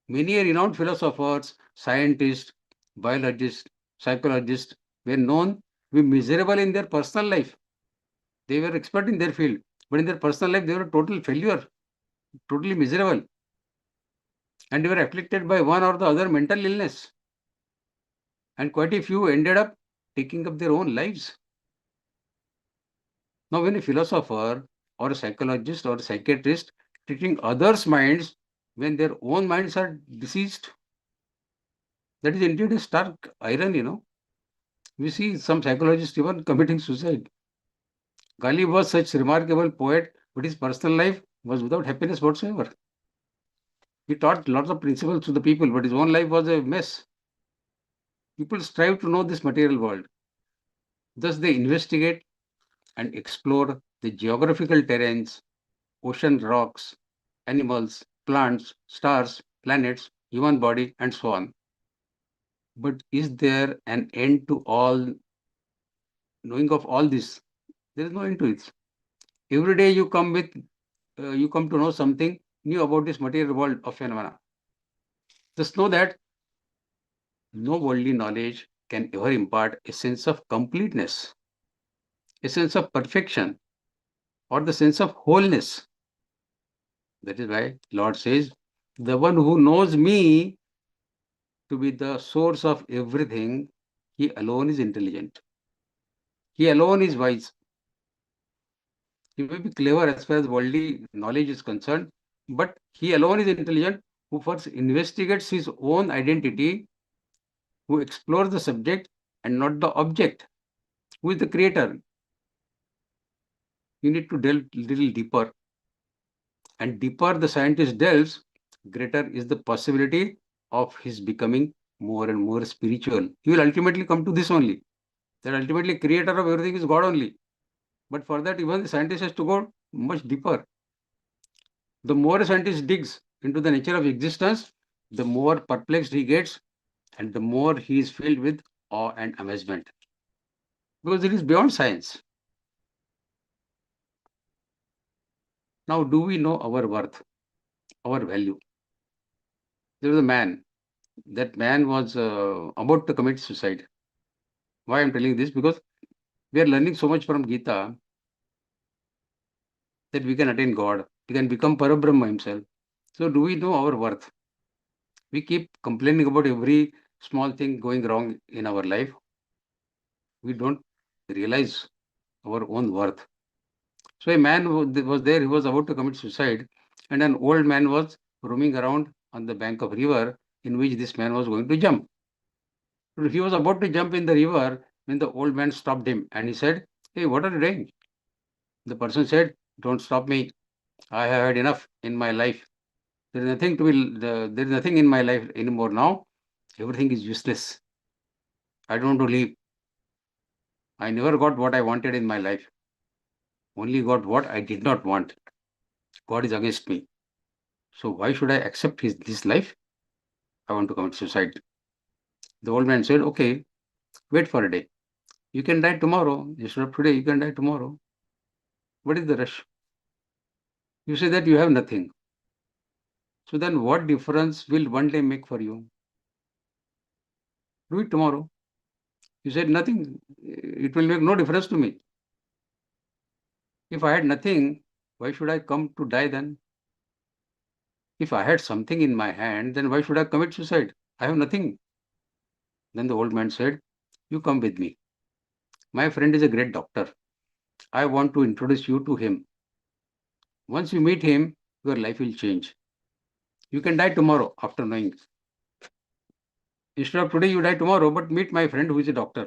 Many renowned philosophers, scientists, biologists, psychologists were known to be miserable in their personal life. They were expert in their field, but in their personal life, they were a total failure, totally miserable. And they were afflicted by one or the other mental illness. And quite a few ended up taking up their own lives. Now, when a philosopher or a psychologist or a psychiatrist treating others' minds when their own minds are deceased, that is indeed a stark irony, We see some psychologists even committing suicide. Gali was such a remarkable poet, but his personal life was without happiness whatsoever. He taught lots of principles to the people, but his own life was a mess. People strive to know this material world. Thus, they investigate and explore the geographical terrains, ocean rocks, animals, plants, stars, planets, human body, and so on. But is there an end to all knowing of all this? There is no end to it. Every day you come to know something new about this material world of phenomena. Just know that no worldly knowledge can ever impart a sense of completeness, a sense of perfection, or the sense of wholeness. That is why Lord says, the one who knows me to be the source of everything, he alone is intelligent. He alone is wise. He may be clever as far as worldly knowledge is concerned, but he alone is intelligent who first investigates his own identity, who explores the subject and not the object, who is the creator. You need to delve a little deeper. And deeper the scientist delves, greater is the possibility of his becoming more and more spiritual. He will ultimately come to this only, that ultimately creator of everything is God only. But for that, even the scientist has to go much deeper. The more a scientist digs into the nature of existence, the more perplexed he gets and the more he is filled with awe and amazement. Because it is beyond science. Now, do we know our worth, our value? There was a man. That man was about to commit suicide. Why I am telling this? Because we are learning so much from Geeta that we can attain God. We can become Parabrahma himself. So do we know our worth? We keep complaining about every small thing going wrong in our life. We don't realize our own worth. So a man was there, he was about to commit suicide, and an old man was roaming around on the bank of river in which this man was going to jump. He was about to jump in the river when the old man stopped him and he said, "Hey, what are you doing?" The person said, "Don't stop me. I have had enough in my life. There is nothing there is nothing in my life anymore now. Everything is useless. I don't want to leave. I never got what I wanted in my life. Only got what I did not want. God is against me. So why should I accept this life? I want to commit suicide." The old man said, "Okay, wait for a day. You can die tomorrow. Instead of today, you can die tomorrow. What is the rush? You say that you have nothing. So then what difference will one day make for you? Do it tomorrow." You said nothing. It will make no difference to me. If I had nothing, why should I come to die then? If I had something in my hand, then why should I commit suicide? I have nothing. Then the old man said, "You come with me. My friend is a great doctor. I want to introduce you to him. Once you meet him, your life will change. You can die tomorrow after knowing. Instead of today, you die tomorrow, but meet my friend who is a doctor.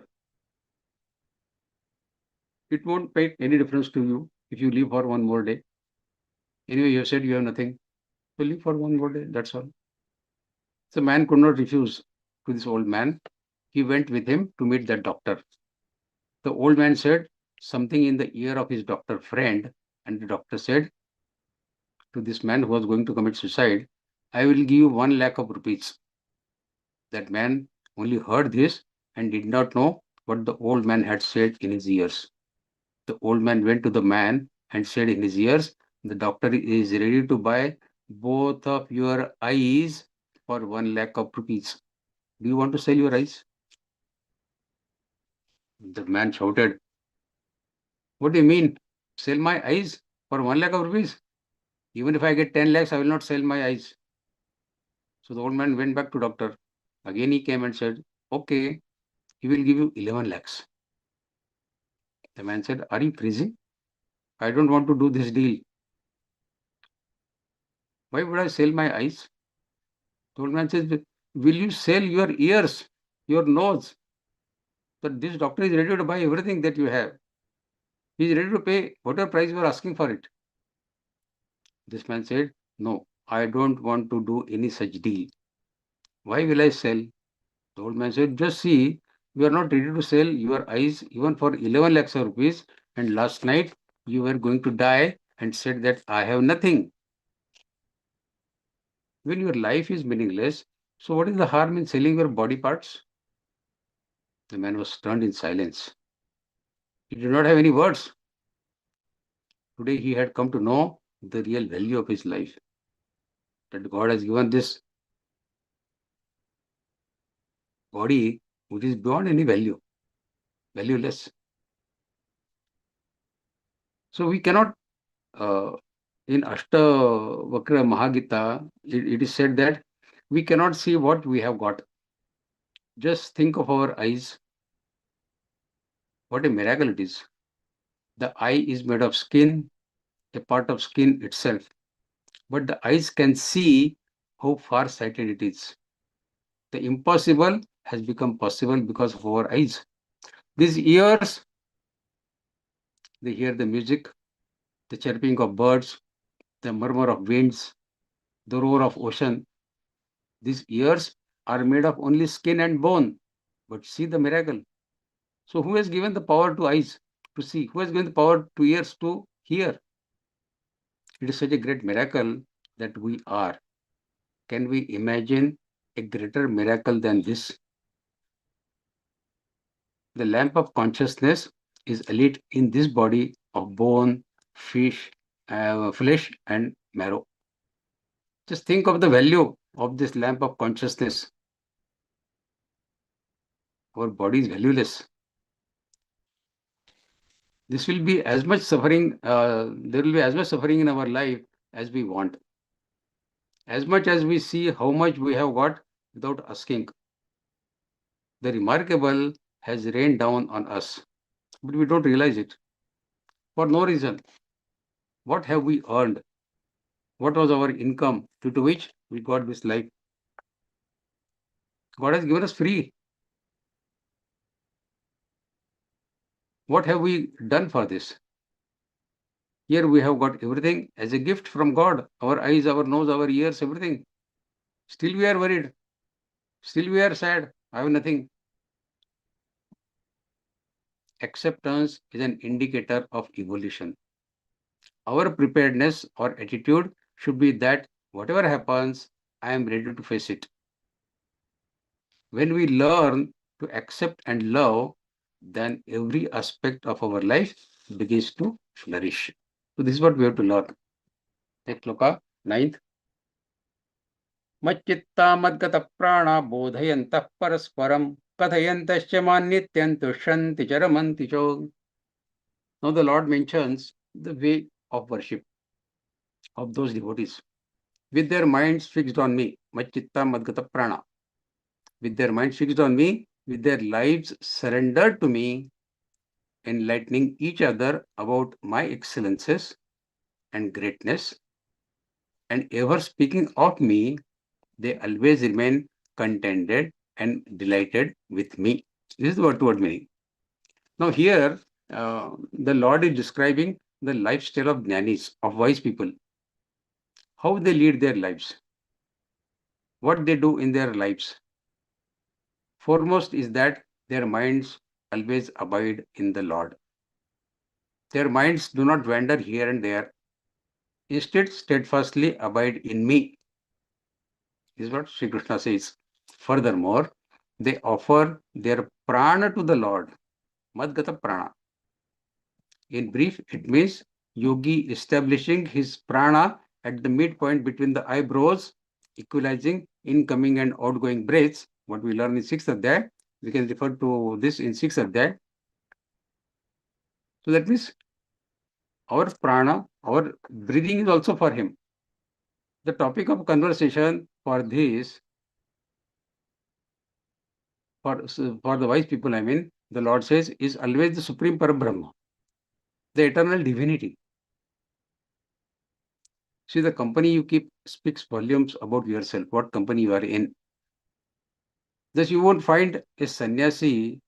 It won't make any difference to you if you live for one more day. Anyway, you said you have nothing. So live for one more day, that's all." The man could not refuse to this old man. He went with him to meet that doctor. The old man said something in the ear of his doctor friend, and the doctor said to this man who was going to commit suicide, "I will give you 1 lakh of rupees." That man only heard this and did not know what the old man had said in his ears. The old man went to the man and said in his ears, "The doctor is ready to buy both of your eyes for 1 lakh of rupees. Do you want to sell your eyes?" The man shouted, "What do you mean? Sell my eyes for 1 lakh of rupees? Even if I get 10 lakhs, I will not sell my eyes." So the old man went back to doctor. Again he came and said, "Okay, he will give you 11 lakhs. The man said, "Are you crazy? I don't want to do this deal. Why would I sell my eyes?" The old man says, "Will you sell your ears, your nose? That this doctor is ready to buy everything that you have. He is ready to pay whatever price you are asking for it." This man said, "No, I don't want to do any such deal. Why will I sell?" The old man said, "Just see, you are not ready to sell your eyes even for 11 lakhs of rupees, and last night you were going to die and said that I have nothing. When your life is meaningless, so what is the harm in selling your body parts?" The man was stunned in silence. He did not have any words. Today he had come to know the real value of his life. That God has given this body which is beyond any value, valueless. So we cannot, in Ashtavakra Mahagita, it is said that we cannot see what we have got. Just think of our eyes. What a miracle it is. The eye is made of skin, a part of skin itself. But the eyes can see how far-sighted it is. The impossible has become possible because of our eyes. These ears, they hear the music, the chirping of birds, the murmur of winds, the roar of ocean. These ears are made of only skin and bone. But see the miracle. So who has given the power to eyes to see? Who has given the power to ears to hear? It is such a great miracle that we are. Can we imagine a greater miracle than this? The lamp of consciousness is lit in this body of bone, flesh, and marrow. Just think of the value of this lamp of consciousness. Our body is valueless. This will be as much suffering, there will be as much suffering in our life as we want. As much as we see how much we have got without asking. The remarkable has rained down on us, but we don't realize it for no reason. What have we earned? What was our income due to which we got this life? God has given us free. What have we done for this? Here we have got everything as a gift from God. Our eyes, our nose, our ears, everything. Still we are worried. Still we are sad. I have nothing. Acceptance is an indicator of evolution. Our preparedness or attitude should be that whatever happens, I am ready to face it. When we learn to accept and love, then every aspect of our life begins to flourish. So this is what we have to learn. Next sloka, 9th. Macchitta madgata prana bodhayantah parasparam kathayantascha manyityan tushanti charamanti cho. Now the Lord mentions the way of worship of those devotees. With their minds fixed on me, Macchitta madgata prana. With their minds fixed on me, with their lives surrendered to me, enlightening each other about my excellences and greatness, and ever speaking of me, they always remain contented and delighted with me. This is the word-to-word meaning. Now here, the Lord is describing the lifestyle of jnanis, of wise people, how they lead their lives, what they do in their lives. Foremost is that their minds always abide in the Lord. Their minds do not wander here and there. Instead, steadfastly abide in me. This is what Sri Krishna says. Furthermore, they offer their prana to the Lord. Madgata prana. In brief, it means yogi establishing his prana at the midpoint between the eyebrows, equalizing incoming and outgoing breaths. What we learn in 6th Adhyay, we can refer to this in 6th Adhyay. So that means our prana, our breathing is also for him. The topic of conversation for this, for the wise people, I mean, the Lord says, is always the Supreme Parabrahma, the eternal divinity. See, the company you keep speaks volumes about yourself, what company you are in. Thus, you won't find a sannyasi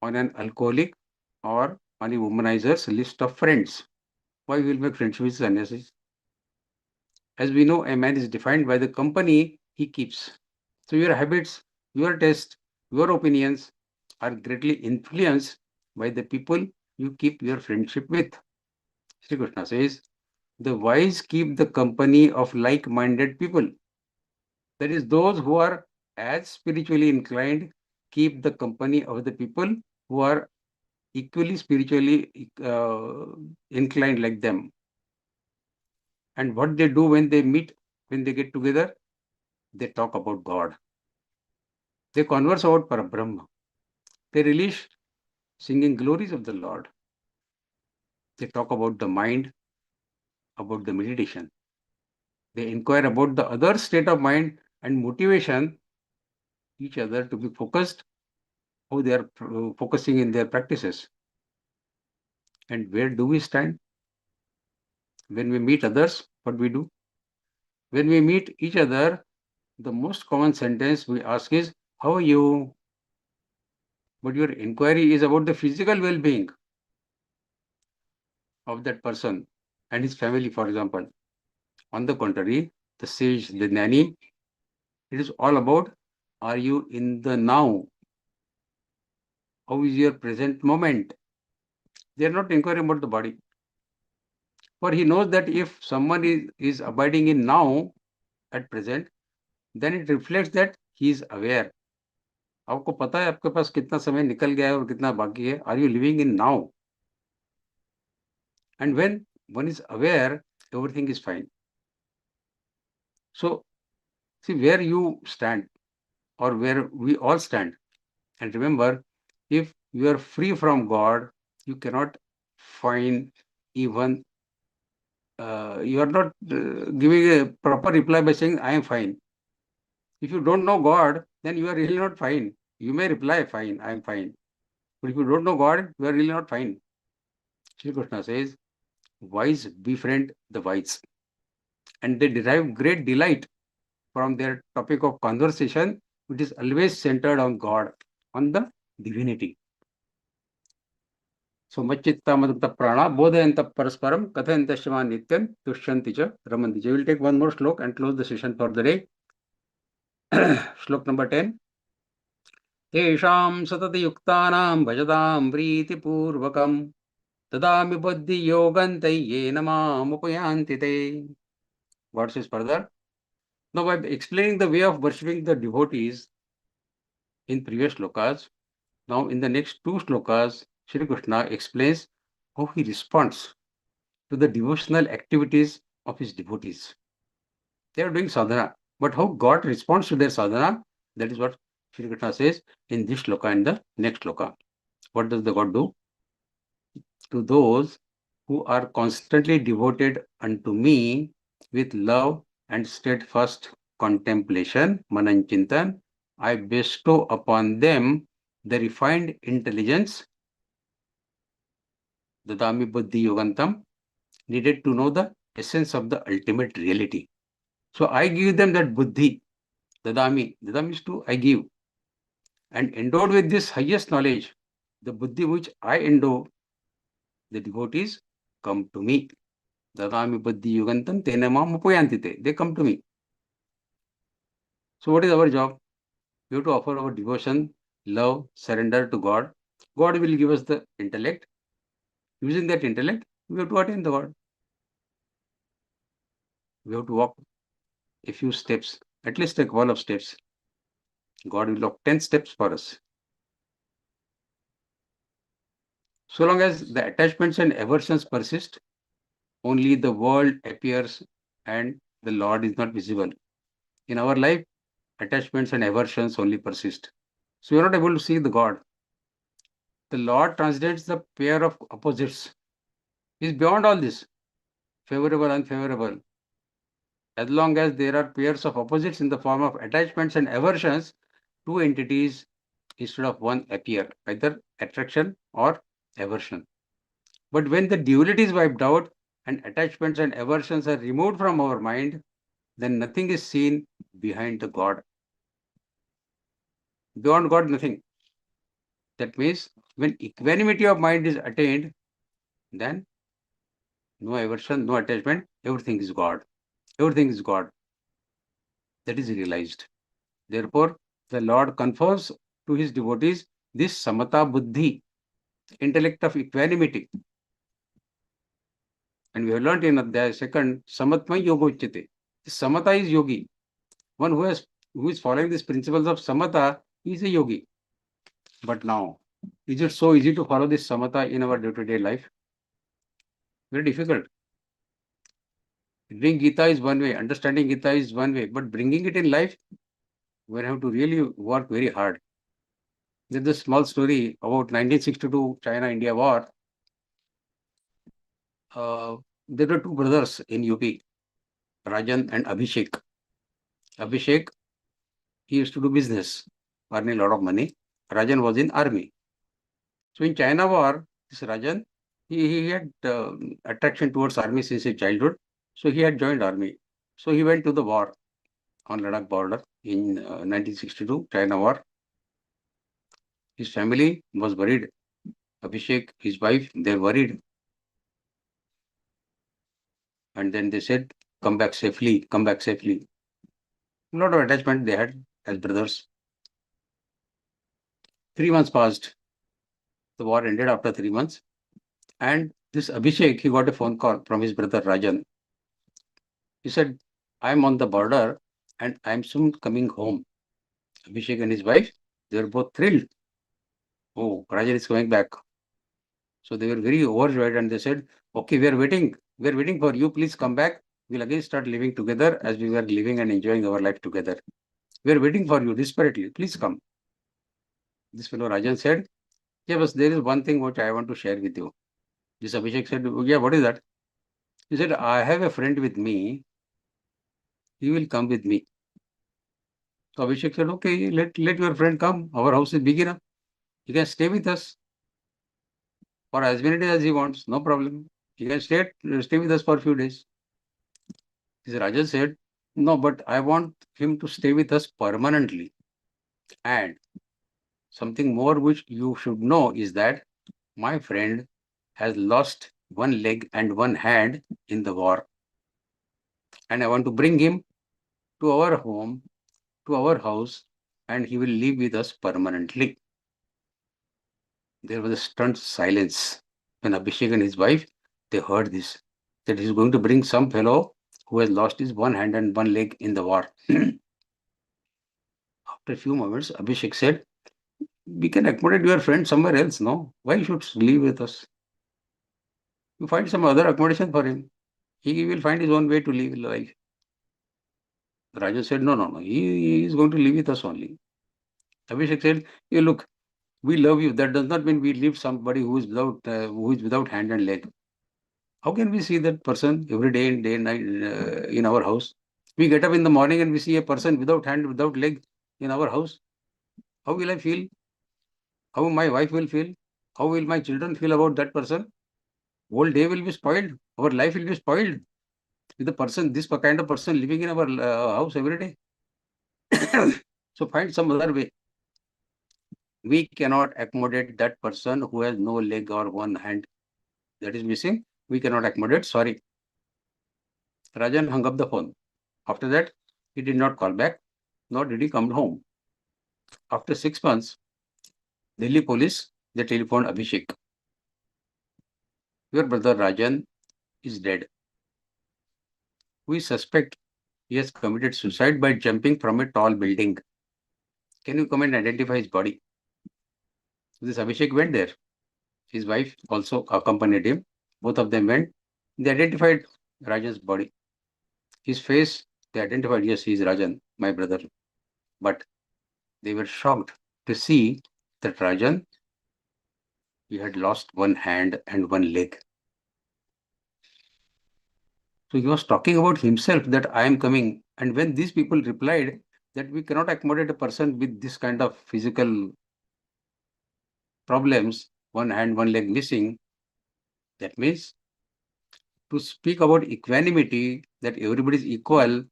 on an alcoholic or on a womanizer's list of friends. Why will make friendship with sannyasi? As we know, a man is defined by the company he keeps. So your habits, your tastes, your opinions are greatly influenced by the people you keep your friendship with. Sri Krishna says, the wise keep the company of like-minded people. That is, those who are as spiritually inclined keep the company of the people who are equally spiritually inclined like them. And what they do when they meet, when they get together, they talk about God. They converse about Parabrahma. They relish singing glories of the Lord. They talk about the mind, about the meditation. They inquire about the other state of mind and motivation each other to be focused, how they are focusing in their practices. And where do we stand? When we meet others, what we do? When we meet each other, the most common sentence we ask is, how are you? But your inquiry is about the physical well-being of that person and his family, for example. On the contrary, the sage, the Jnani, it is all about, are you in the now? How is your present moment? They are not inquiring about the body. For he knows that if someone is abiding in now, at present, then it reflects that he is aware. आपको पता है आपके पास कितना समय निकल गया है और कितना बाकी है. Are you living in now? And when one is aware, everything is fine. So, see where you stand or where we all stand. And remember, if you are free from God, you cannot find even, you are not giving a proper reply by saying, I am fine. If you don't know God, then you are really not fine. You may reply, fine, I am fine. But if you don't know God, you are really not fine. Shri Krishna says, wise befriend the wise. And they derive great delight from their topic of conversation, which is always centered on God, on the divinity. So, Machitta Madhutta Prana, Bodhayanta Parasparam, Kathayanta Shima Nityam, Tushyanti Cha, Ramanti Cha. We will take one more slok and close the session for the day. Slok number 10. Tesham satati yuktanam bhajadam prītipurvakam tadami buddhi yogantai yena mam upayanti te. What says further? Now, by explaining the way of worshipping the devotees in previous slokas, now in the next two slokas, Shri Krishna explains how he responds to the devotional activities of his devotees. They are doing sadhana, but how God responds to their sadhana, that is what Shri Krishna says in this shloka and the next shloka. What does the God do? To those who are constantly devoted unto me with love and steadfast contemplation, Mananchintan, I bestow upon them the refined intelligence, Dadami Buddhi Yogantam, needed to know the essence of the ultimate reality. So I give them that Buddhi, Dadami. Dadami is to I give. And endowed with this highest knowledge, the Buddhi which I endow, the devotees come to me. Dadami Buddhi Yugantam Tenamam Upayantite. They come to me. So what is our job? We have to offer our devotion, love, surrender to God. God will give us the intellect. Using that intellect, we have to attain the God. We have to walk a few steps, at least a couple of steps. God will walk 10 steps for us. So long as the attachments and aversions persist, only the world appears and the Lord is not visible. In our life, attachments and aversions only persist. So we are not able to see the God. The Lord transcends the pair of opposites. He is beyond all this, favorable, unfavorable. As long as there are pairs of opposites in the form of attachments and aversions, two entities instead of one appear, either attraction or aversion. But when the duality is wiped out and attachments and aversions are removed from our mind, then nothing is seen behind the God. Beyond God, nothing. That means when equanimity of mind is attained, then no aversion, no attachment, everything is God. Everything is God. That is realized. Therefore, the Lord confers to his devotees this samata buddhi, intellect of equanimity. And we have learned in the second, samatma yoga uchyate. Samata is yogi. One who is following these principles of samatha is a yogi. But now, is it so easy to follow this samatha in our day-to-day life? Very difficult. Reading Gita is one way, understanding Gita is one way, but bringing it in life, we have to really work very hard. There's a small story about 1962 China-India war. There were two brothers in UP, Rajan and Abhishek. Abhishek, he used to do business, earning a lot of money. Rajan was in army. So in China war, this Rajan, he had attraction towards army since his childhood. So he had joined army. So he went to the war on Ladakh border in 1962 China war. His family was worried. Abhishek, his wife, they're worried. And then they said, come back safely, come back safely. A lot of attachment they had as brothers. 3 months passed. The war ended after 3 months. And this Abhishek, he got a phone call from his brother Rajan. He said, I'm on the border and I'm soon coming home. Abhishek and his wife, they were both thrilled. Oh, Rajan is coming back. So they were very overjoyed and they said, okay, we are waiting. We are waiting for you. Please come back. We'll again start living together as we were living and enjoying our life together. We are waiting for you desperately. Please come. This fellow Rajan said, yeah, but there is one thing which I want to share with you. This Abhishek said, yeah, what is that? He said, I have a friend with me. He will come with me. So Abhishek said, okay, let your friend come. Our house is big enough. He can stay with us for as many days as he wants. No problem. He can stay with us for a few days. This Rajan said, no, but I want him to stay with us permanently. And something more which you should know is that my friend has lost one leg and one hand in the war. And I want to bring him to our home, to our house, and he will live with us permanently. There was a stunned silence when Abhishek and his wife, they heard this, that he's going to bring some fellow who has lost his one hand and one leg in the war. After a few moments, Abhishek said, we can accommodate your friend somewhere else, no? Why you should live with us? You find some other accommodation for him. He will find his own way to live life. Raja said, no. He is going to live with us only. Abhishek said, hey, look, we love you. That does not mean we leave somebody who is without hand and leg. How can we see that person every day and night in our house? We get up in the morning and we see a person without hand, without leg in our house. How will I feel? How my wife will feel? How will my children feel about that person? Whole day will be spoiled. Our life will be spoiled with the person, this kind of person living in our house every day. So find some other way. We cannot accommodate that person who has no leg or one hand that is missing. We cannot accommodate. Sorry. Rajan hung up the phone. After that, he did not call back, nor did he come home. After 6 months, Delhi police, they telephoned Abhishek. Your brother Rajan is dead. We suspect he has committed suicide by jumping from a tall building. Can you come and identify his body? This Abhishek went there. His wife also accompanied him. Both of them went. They identified Rajan's body. His face, they identified, yes, he is Rajan, my brother. But they were shocked to see that Rajan, he had lost one hand and one leg. So he was talking about himself that I am coming. And when these people replied that we cannot accommodate a person with this kind of physical problems, one hand, one leg missing, that means to speak about equanimity, that everybody is equal,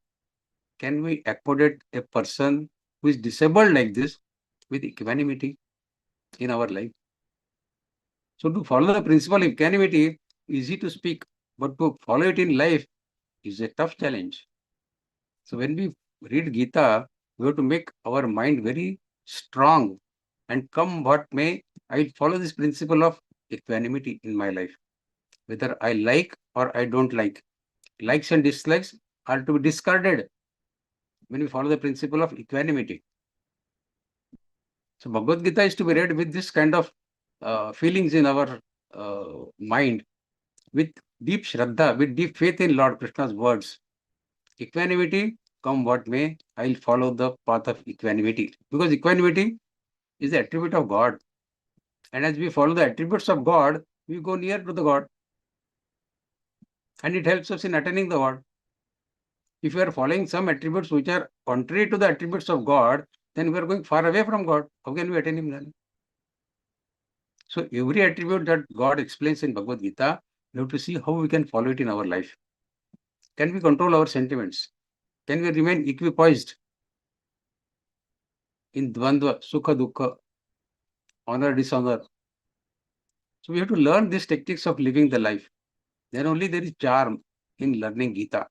can we accommodate a person who is disabled like this with equanimity in our life? So to follow the principle of equanimity, easy to speak, but to follow it in life is a tough challenge. So when we read Gita, we have to make our mind very strong, and come what may, I will follow this principle of equanimity in my life. Whether I like or I don't like. Likes and dislikes are to be discarded when we follow the principle of equanimity. So Bhagavad Gita is to be read with this kind of feelings in our mind, with deep shraddha, with deep faith in Lord Krishna's words. Equanimity come what may, I will follow the path of equanimity. Because equanimity is the attribute of God. And as we follow the attributes of God, we go near to the God. And it helps us in attaining the God. If we are following some attributes which are contrary to the attributes of God, then we are going far away from God. How can we attain Him then? So every attribute that God explains in Bhagavad Gita, we have to see how we can follow it in our life. Can we control our sentiments? Can we remain equipoised in dvandva, sukha, dukkha, honor, dishonor? So we have to learn these techniques of living the life. Then only there is charm in learning Gita.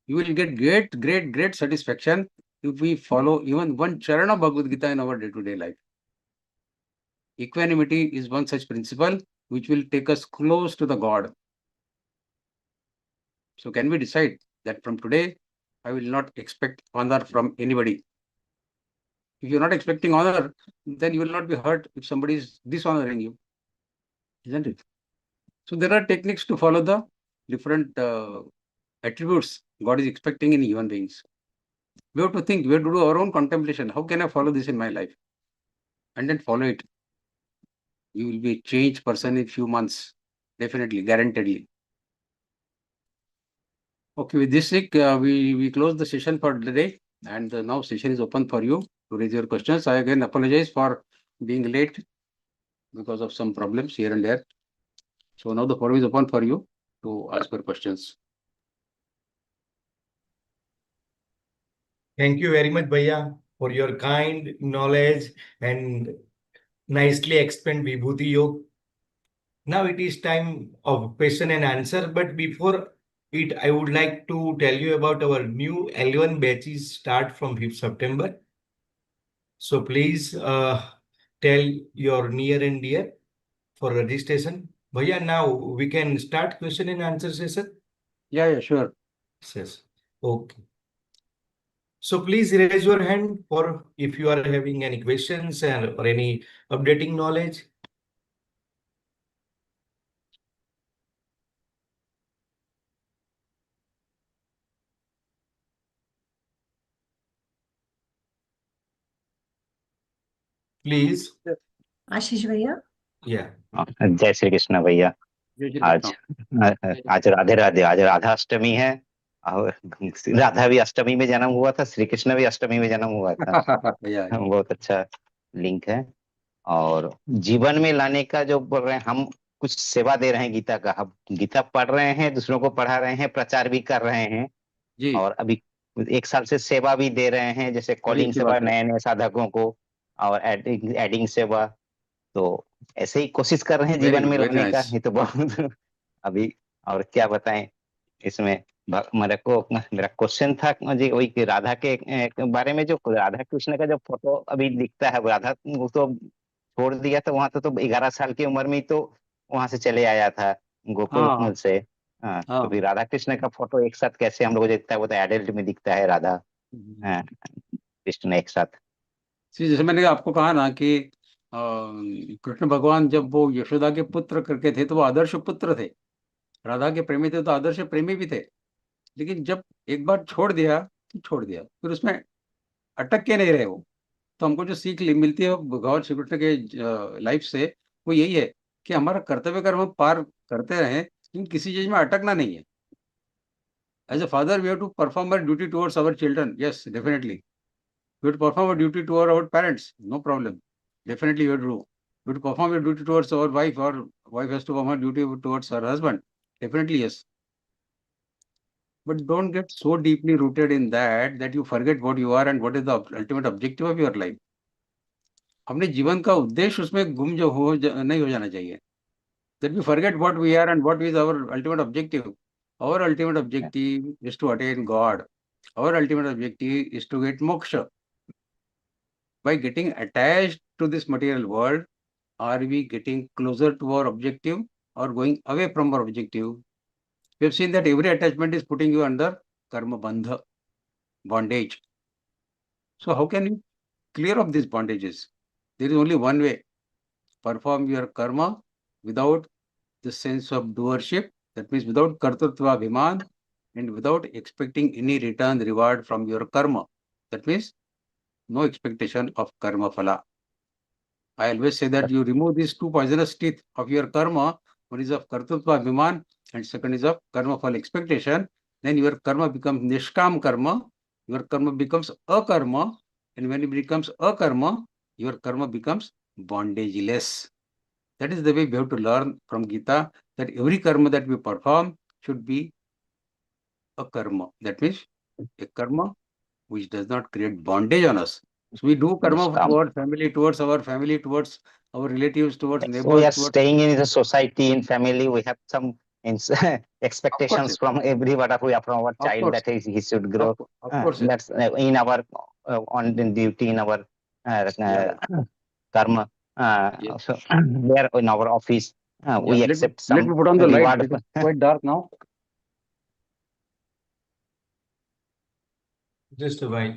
You will get great satisfaction if we follow even one charan of Bhagavad Gita in our day-to-day life. Equanimity is one such principle which will take us close to the God. So can we decide that from today, I will not expect honor from anybody? If you're not expecting honor, then you will not be hurt if somebody is dishonoring you, isn't it? So there are techniques to follow the different attributes God is expecting in human beings. We have to think, we have to do our own contemplation. How can I follow this in my life? And then follow it. You will be a changed person in few months, definitely, guaranteedly. Okay, with this, Rick, we close the session for today, and now session is open for you to raise your questions. I again apologize for being late because of some problems here and there. So now the forum is open for you to ask your questions. Thank you very much, Bhaiya, for your kind knowledge and nicely explained Vibhuti Yoga. Now it is time of question and answer, but before it, I would like to tell you about our new L1 batches start from 5th September. So please tell your near and dear for registration. Bhaiya, now we can start question and answer session. Yeah, sure. Yes. Okay. So please raise your hand for if you are having any questions or any updating knowledge. Please. आशीष भैया Yeah. जय श्री कृष्ण भैया। आज आज राधे राधे, आज राधाष्टमी है और राधा भी अष्टमी में जन्म हुआ था, श्री कृष्ण भी अष्टमी में जन्म हुआ था। बहुत अच्छा लिंक है। और जीवन में लाने का जो बोल रहे हैं, हम कुछ सेवा दे रहे हैं गीता का, हम गीता पढ़ रहे हैं, दूसरों को पढ़ा रहे हैं, प्रचार भी कर रहे हैं जी। और अभी 1 साल से सेवा भी दे रहे हैं, जैसे कॉलिंग सेवा नए नए साधकों को और एडिंग सेवा। तो ऐसे ही कोशिश कर रहे हैं जीवन में लाने का। ये तो बहुत अभी और क्या बताएं इसमें। मेरा क्वेश्चन था जी वही कि राधा के बारे में, जो राधा कृष्ण का जो फोटो अभी दिखता है, राधा वो तो छोड़ दिया था वहां तो 11 साल की उम्र में तो वहां से चले आया था गोकुल से। तो फिर राधा कृष्ण का फोटो एक साथ कैसे हम लोग को दिखता है? वो तो एडल्ट में दिखता है राधा कृष्ण एक साथ। जैसे मैंने आपको कहा ना कि कृष्ण भगवान जब वो यशोदा के पुत्र करके थे तो वो आदर्श पुत्र थे, राधा के प्रेमी थे तो आदर्श प्रेमी भी थे। लेकिन जब एक बार छोड़ दिया तो छोड़ दिया, फिर उसमें अटक के नहीं रहे वो। तो हमको जो सीख मिलती है भगवान श्री कृष्ण के लाइफ से वो यही है कि हमारा कर्तव्य कर्म हम पार करते रहें, लेकिन किसी चीज में अटकना नहीं है। As a father we have to perform our duty towards our children, yes definitely. We have to perform our duty to our parents, no problem. Definitely we have to do. We have to perform our duty towards our wife, or wife has to perform her duty towards her husband. Definitely yes. But don't get so deeply rooted in that you forget what you are and what is the ultimate objective of your life. अपने जीवन का उद्देश्य उसमें गुम नहीं हो जाना चाहिए. That we forget what we are and what is our ultimate objective. Our ultimate objective is to attain God. Our ultimate objective is to get moksha. By getting attached to this material world, are we getting closer to our objective or going away from our objective? We have seen that every attachment is putting you under karma bandha, bondage. So how can you clear up these bondages? There is only one way. Perform your karma without the sense of doership. That means without kartatva abhiman, and without expecting any return reward from your karma. That means no expectation of karma phala. I always say that you remove these two poisonous teeth of your karma. One is of kartutva abhiman and second is of karma phala expectation. Then your karma becomes nishkam karma. Your karma becomes akarma. And when it becomes akarma, your karma becomes bondageless. That is the way we have to learn from Gita, that every karma that we perform should be a karma. That means a karma which does not create bondage on us. So we do karma towards our family, towards our relatives, towards neighbors. We are staying in the society, in family. We have some expectations from everyone, from our child, that he should grow. That's in our on duty, in our karma. So there in our office, we accept some. Let me put on the light. It is quite dark now. Just a while.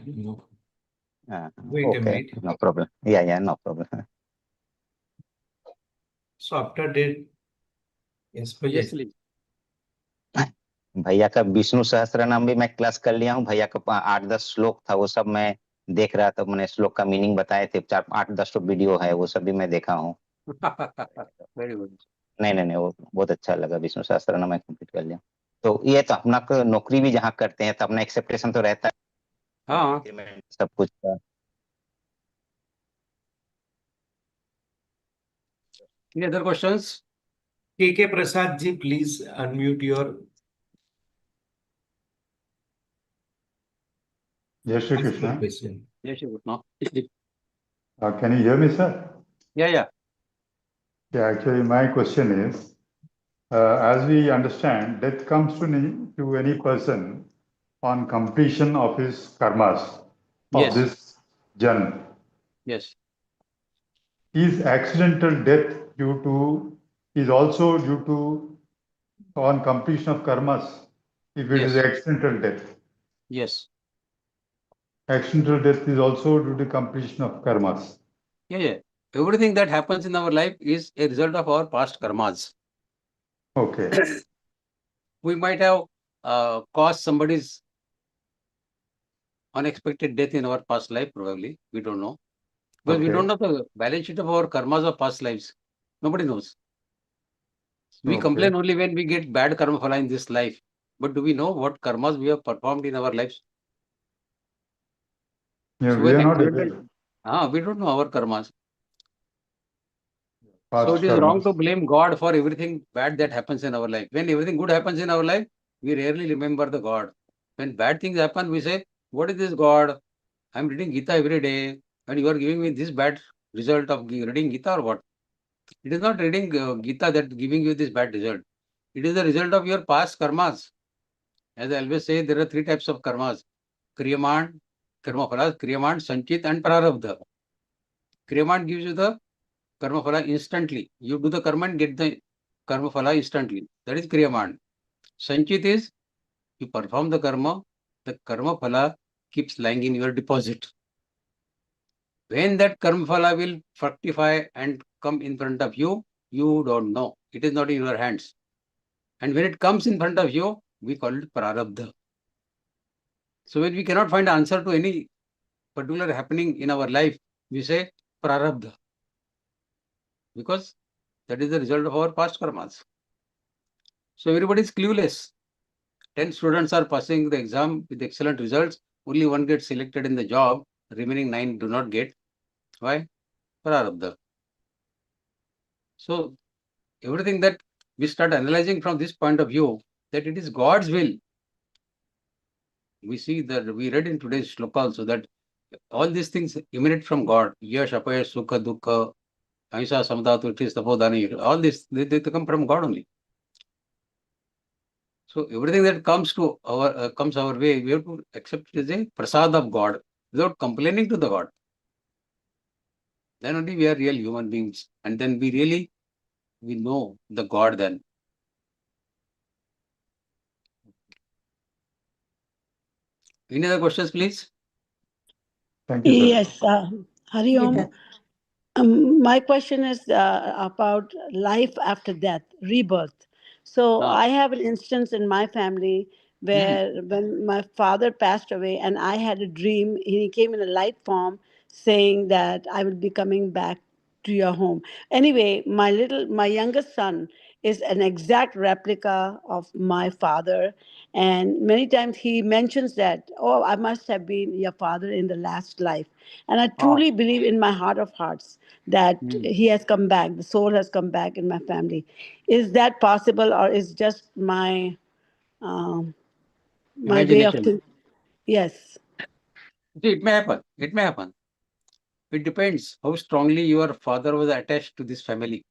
Wait okay, a minute. No problem. Yeah, no problem. So after that, yes, please. भैया का विष्णु सहस्त्र नाम भी मैं class कर लिया हूँ। भैया का 8-10 श्लोक था, वो सब मैं देख रहा था। मैंने श्लोक का मीनिंग बताए थे, 8-10 वीडियो है, वो सब भी मैं देखा हूँ। Very good. नहीं, वो बहुत अच्छा लगा। विष्णु सहस्त्र नाम मैं कंप्लीट कर लिया। तो ये तो अपना नौकरी भी जहाँ करते हैं तो अपना एक्सेप्टेशन तो रहता है। हाँ, सब कुछ का। Any other questions? K.K. Prasad ji, please unmute your. Jai Shri Krishna. Jai Shri Krishna. Can you hear me, sir? Yeah. Yeah, actually, my question is, as we understand, death comes to any person on completion of his karmas of this janma. Yes. Is accidental death is also due to on completion of karmas, if it is accidental death? Yes. Accidental death is also due to completion of karmas. Yeah. Everything that happens in our life is a result of our past karmas. Okay. We might have caused somebody's unexpected death in our past life, probably. We don't know. Because we don't know the balance sheet of our karmas of past lives. Nobody knows. We complain only when we get bad karma phala in this life. But do we know what karmas we have performed in our lives? Yeah, so we are not aware. We don't know our karmas. Past so it is karmas. wrong to blame God for everything bad that happens in our life. When everything good happens in our life, we rarely remember the God. When bad things happen, we say, what is this God? I am reading Gita every day and you are giving me this bad result of reading Gita or what? It is not reading Gita that giving you this bad result. It is the result of your past karmas. As I always say, there are 3 types of karmas. Kriyaman, karma phala, Kriyaman, Sanchit and Prarabdha. Kriyaman gives you the karma phala instantly. You do the karma and get the karma phala instantly. That is Kriyaman. Sanchit is you perform the karma phala keeps lying in your deposit. When that karma phala will fructify and come in front of you, you don't know. It is not in your hands. And when it comes in front of you, we call it prarabdha. So when we cannot find answer to any particular happening in our life, we say prarabdha. Because that is the result of our past karmas. So everybody is clueless. 10 students are passing the exam with excellent results. Only 1 gets selected in the job. Remaining 9 do not get. Why? Prarabdha. So everything that we start analyzing from this point of view, that it is God's will. We see that we read in today's shloka also that all these things emanate from God. Yash, apayash, sukha, dukkha, ahimsa, samdhatu, tapodhani, all this, they come from God only. So everything that comes to our way, we have to accept it as a prasad of God without complaining to the God. Then only we are real human beings, and then we know the God then. Any other questions, please? Thank you, sir. Yes, Hari Om. My question is about life after death, rebirth. So I have an instance in my family where when my father passed away and I had a dream, he came in a light form saying that I will be coming back to your home. Anyway, my youngest son is an exact replica of my father, and many times he mentions that, oh, I must have been your father in the last life. And I truly believe in my heart of hearts that he has come back, the soul has come back in my family. Is that possible, or is just um, my way of Imagination. thinking? Yes. See, it may happen. It may happen. It depends how strongly your father was attached to this family.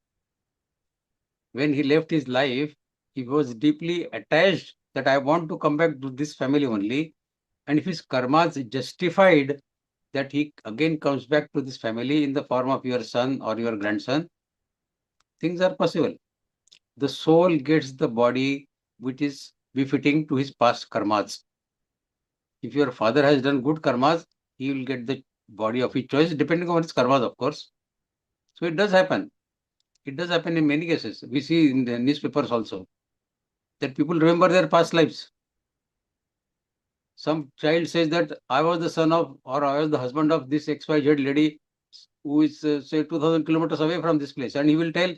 When he left his life, he was deeply attached that I want to come back to this family only. And if his karmas justified that he again comes back to this family in the form of your son or your grandson, things are possible. The soul gets the body which is befitting to his past karmas. If your father has done good karmas, he will get the body of his choice, depending on his karmas, of course. So it does happen. It does happen in many cases. We see in the newspapers also that people remember their past lives. Some child says that I was the son of, or I was the husband of this XYZ lady who is, say, 2000 kilometers away from this place. And he will tell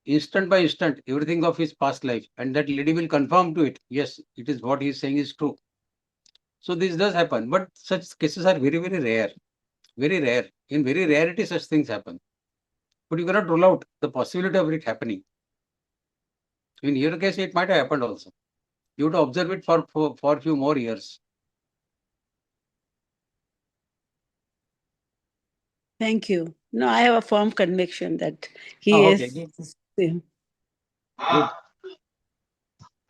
instant by instant everything of his past life. And that lady will confirm to it. Yes, it is what he is saying is true. So this does happen. But such cases are very, very rare. Very rare. In very rarity, such things happen. But you cannot rule out the possibility of it happening. In your case, it might have happened also. You have to observe it for a few more years. Thank you. No, I have a firm conviction that he Okay. is. Yeah. Good.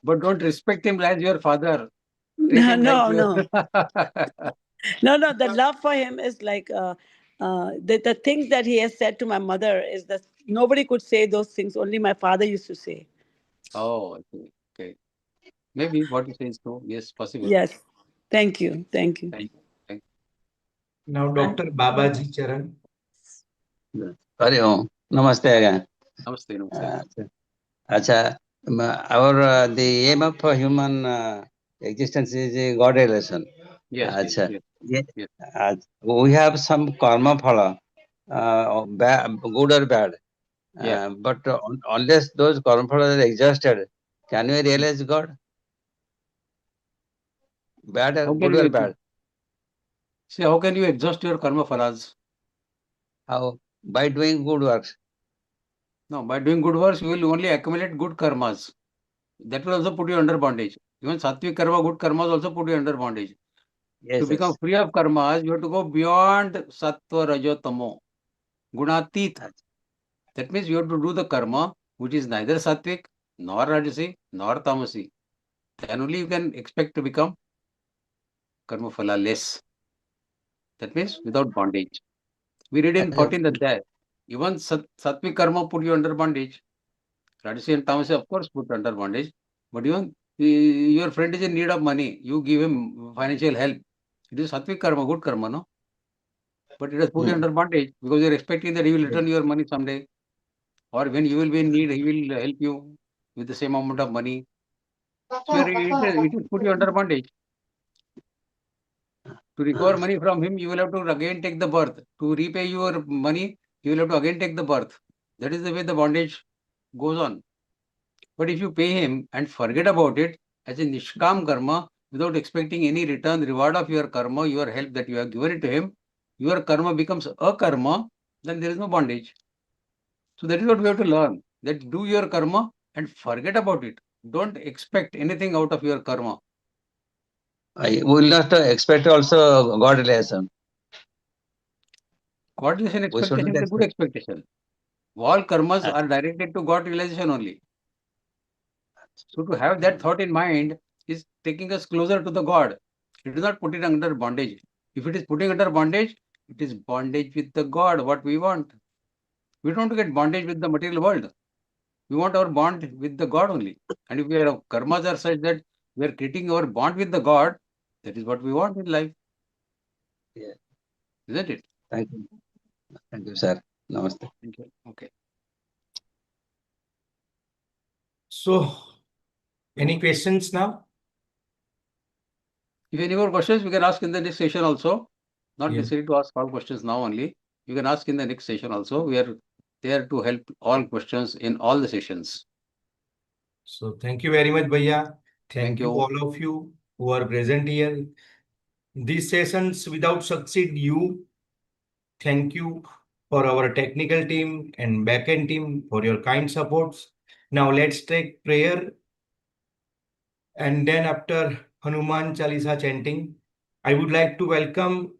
But don't respect him as your father. Treat No, him like no, your. no. No. The love for him is like the things that he has said to my mother is that nobody could say those things. Only my father used to say. Oh, okay. Okay. Maybe what you say is true. Yes, possible. Yes. Thank you. Thank you. Thank you. Thank Now, Dr. Babaji Charan. you. Hari Om. Namaste again. Namaste. Namaste. Acha, the aim of human existence is a God relation. Yes. Acha. Yes. Yes. We have some karma phala, good or bad. Yeah. But unless those karma phalas are exhausted, can we realize God? Bad or How good can or you bad? see? How can you exhaust your karma phalas? How? By doing good works. No, by doing good works, you will only accumulate good karmas. That will also put you under bondage. Even sattvic karma, good karmas also put you under bondage. Yes, To become yes. free of karmas, you have to go beyond sattva, rajo, tamo, gunatit. That means you have to do the karma which is neither sattvic, nor rajasi, nor tamasi. Then only you can expect to become karma phala less. That means without bondage. We read in 14th Adhyaya, even sattvic karma put you under bondage. Rajasi and tamasi, of course, put under bondage. But even your friend is in need of money, you give him financial help. It is sattvic karma, good karma, no? But it has put you under bondage because you are expecting that he will return your money someday. Or when you will be in need, he will help you with the same amount of money. So it will put you under bondage. To recover money from him, you will have to again take the birth. To repay your money, you will have to again take the birth. That is the way the bondage goes on. But if you pay him and forget about it as a nishkam karma, without expecting any return, reward of your karma, your help that you have given it to him, your karma becomes a karma, then there is no bondage. So that is what we have to learn. That do your karma and forget about it. Don't expect anything out of your karma. We will not expect also God relation. God relation We should expectation not is a good expect. expectation. All karmas are directed to God realization only. So to have that thought in mind is taking us closer to the God. It is not putting under bondage. If it is putting under bondage, it is bondage with the God, what we want. We don't want to get bondage with the material world. We want our bond with the God only. And if our karmas are such that we are creating our bond with the God, that is what we want in life. Yeah. Isn't it? Thank you. Thank you, sir. Namaste. Thank you. Okay. So, any questions now? If any more questions, we can ask in the next session also. Not Yes. necessary to ask all questions now only. You can ask in the next session also. We are there to help all questions in all the sessions. So thank you very much, Bhaiya. Thank you you. all of you who are present here. These sessions without succeed you. Thank you for our technical team and backend team for your kind supports. Now let's take prayer. And then after Hanuman Chalisa chanting, I would like to welcome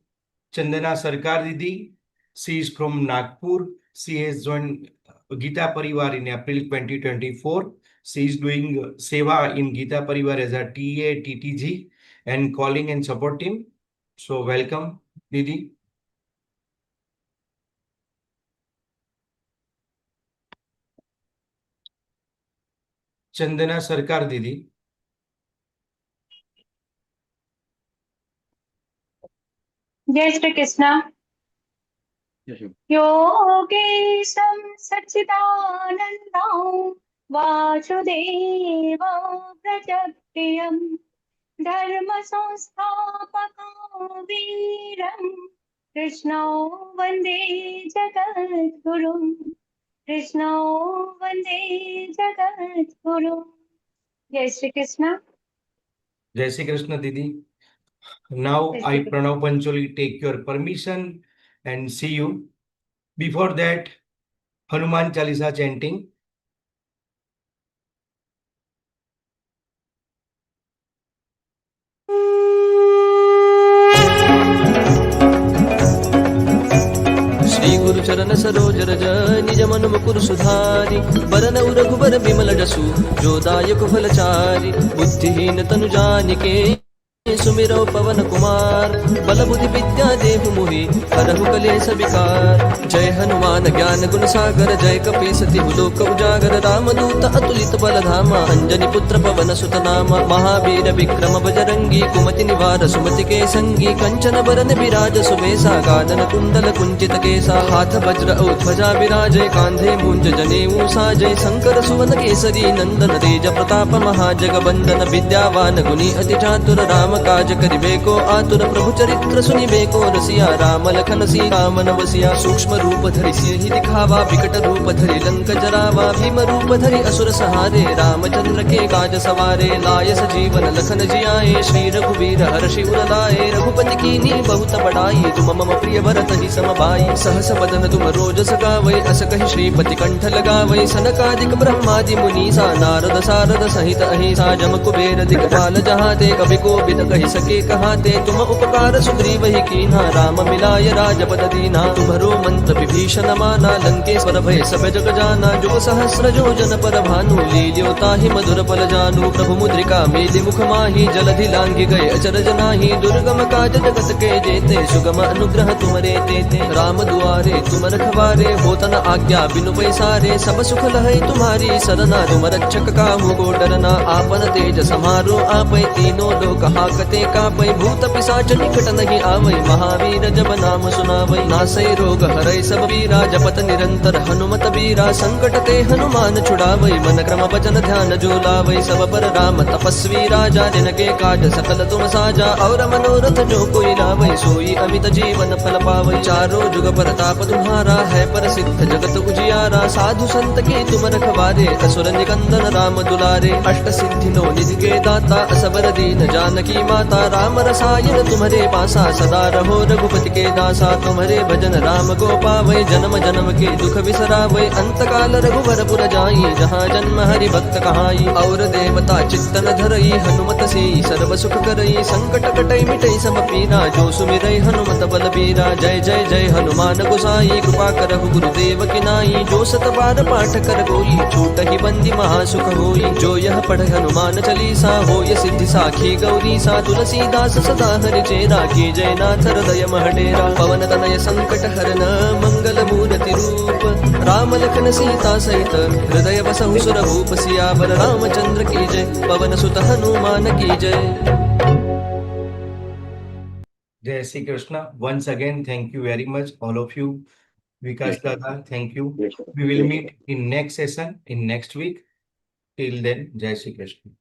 Chandana Sarkar Didi. She is from Nagpur. She has joined Geeta Pariwar in April 2024. She is doing Seva in Geeta Pariwar as a TA, TTG and calling and support team. So welcome, Didi. Chandana Sarkar Didi. जय श्री कृष्ण योगेशं सच्चिदानन्दं वासुदेवं प्रजप्रियं धर्मसंस्थापकं वीरं कृष्णो वन्दे जगद्गुरुं कृष्णो वन्दे जगद्गुरुं जय Shri Krishna Jai Shri Krishna Didi. Now I, Pranav Pancholi, take your permission and see you. Before that, Hanuman Chalisa chanting. Shri गुरु चरण सरोज रज निज मन मुकुर सुधारि बरन रघुबर बिमल जसु जो दायक फलचारि बुद्धिहीन तनु जानिके सुमिरौ पवन कुमार बल बुद्धि विद्या देहु मोहि हरहु कलेश विकार जय हनुमान ज्ञान गुण सागर जय कपीस तिहु लोक उजागर रामदूत अतुलित बल धामा अंजनी पुत्र पवन सुत नामा महावीर विक्रम बजरंगी कुमति निवार सुमति के संगी कंचन बरन विराज सुबेसा कानन कुंडल कुंचित केसा हाथ वज्र औ ध्वजा विराजय कांधे मूंज जनेऊ साजय शंकर सुवन केसरी नंदन तेज प्रताप महाजगवंदन विद्यावान गुणी अति चातुर राम काज करिबे को आतुर प्रभु चरित्र सुनिबे को रसिया राम लखन सीता मन बसिया सूक्ष्म रूप धरि सिंहि दिखावा विकट रूप धरि लंक जरावा भीम रूप धरि असुर सहारे रामचंद्र के काज सवारे लाय सजीवन लखन जियाए श्री रघुवीर हर्षि उर लाए रघुपति कीन्ही बहुत बड़ाई तुम मम प्रिय भरत ही सम भाई सहस बदन तुम रोज सगावै अस कहि श्रीपति कंठ लगावै सनकादिक ब्रह्मादि मुनीसा नारद सारद सहित अहिसा जम कुबेर दिक्पाल जहाते कवि कोविद कहि सके कहाते तुम उपकार सुग्रीव ही कीन्हा राम मिलाय राजपद दीना तुम्हरो मंत्र विभीषण माना लंकेश्वर भय सब जग जाना जुग सहस्र जो जन पर भानु लील्यो ताहि मधुर पल जानु प्रभु मुद्रिका मेलि मुख माहि जलधि लांघि गए अचरज नाहि दुर्गम काज जगत के जेते सुगम अनुग्रह तुमरे तेते राम दुआरे तुम रखवारे होत न आज्ञा बिनु पैसारे सब सुख लहै तुम्हारी सरना तुम रक्षक काहू को डरना आपन तेज समारो आपै तीनों लोक हाकते कापै भूत पिशाच निकट नहीं आवै महावीर जब नाम सुनावै नासै रोग हरै सब पीरा जपत निरंतर हनुमत बीरा संकट ते हनुमान छुड़ावै मन क्रम वचन ध्यान जो लावै सब पर राम तपस्वी राजा जिनके काज सकल तुम साजा और मनोरथ जो कोई लावै सोई अमित जीवन फल पावै चारों जुग परताप तुम्हारा है प्रसिद्ध जगत उजियारा साधु संत के तुम रखवारे असुर निकंदन राम दुलारे अष्ट सिद्धि नो निधि के दाता असबर दीन जानकी माता राम रसायन तुम्हारे पासा सदा रहो रघुपति के दासा तुम्हारे भजन राम को पावै जन्म जन्म के दुख बिसरावै अंत काल रघुवर पुर जाई जहाँ जन्म हरि भक्त कहाई और देवता चित्तन धरई हनुमत से सर्व सुख करई संकट कटई मिटई सब पीरा जो सुमिरई हनुमत बल बीरा जय जय जय हनुमान गोसाई कृपा करहु गुरुदेव की नाई जो सत बार पाठ कर गोई छूट ही बंदी महासुख होई जो यह पढ़ हनुमान चालीसा होय सिद्धि साखी गौरी सा तुलसीदास सदा हरि चेरा की जय नाथ हृदय महडेरा पवन तनय संकट हरन मंगल मूर्ति रूप राम लखन सीता सहित हृदय बसहु सुर भूप सियावर रामचंद्र की जय पवन सुत हनुमान की जय Jai Shri Krishna. Once again, thank you very much, all of you. Vikas Dada, thank you. We will meet in next session in next week. Till then, Jai Shri Krishna.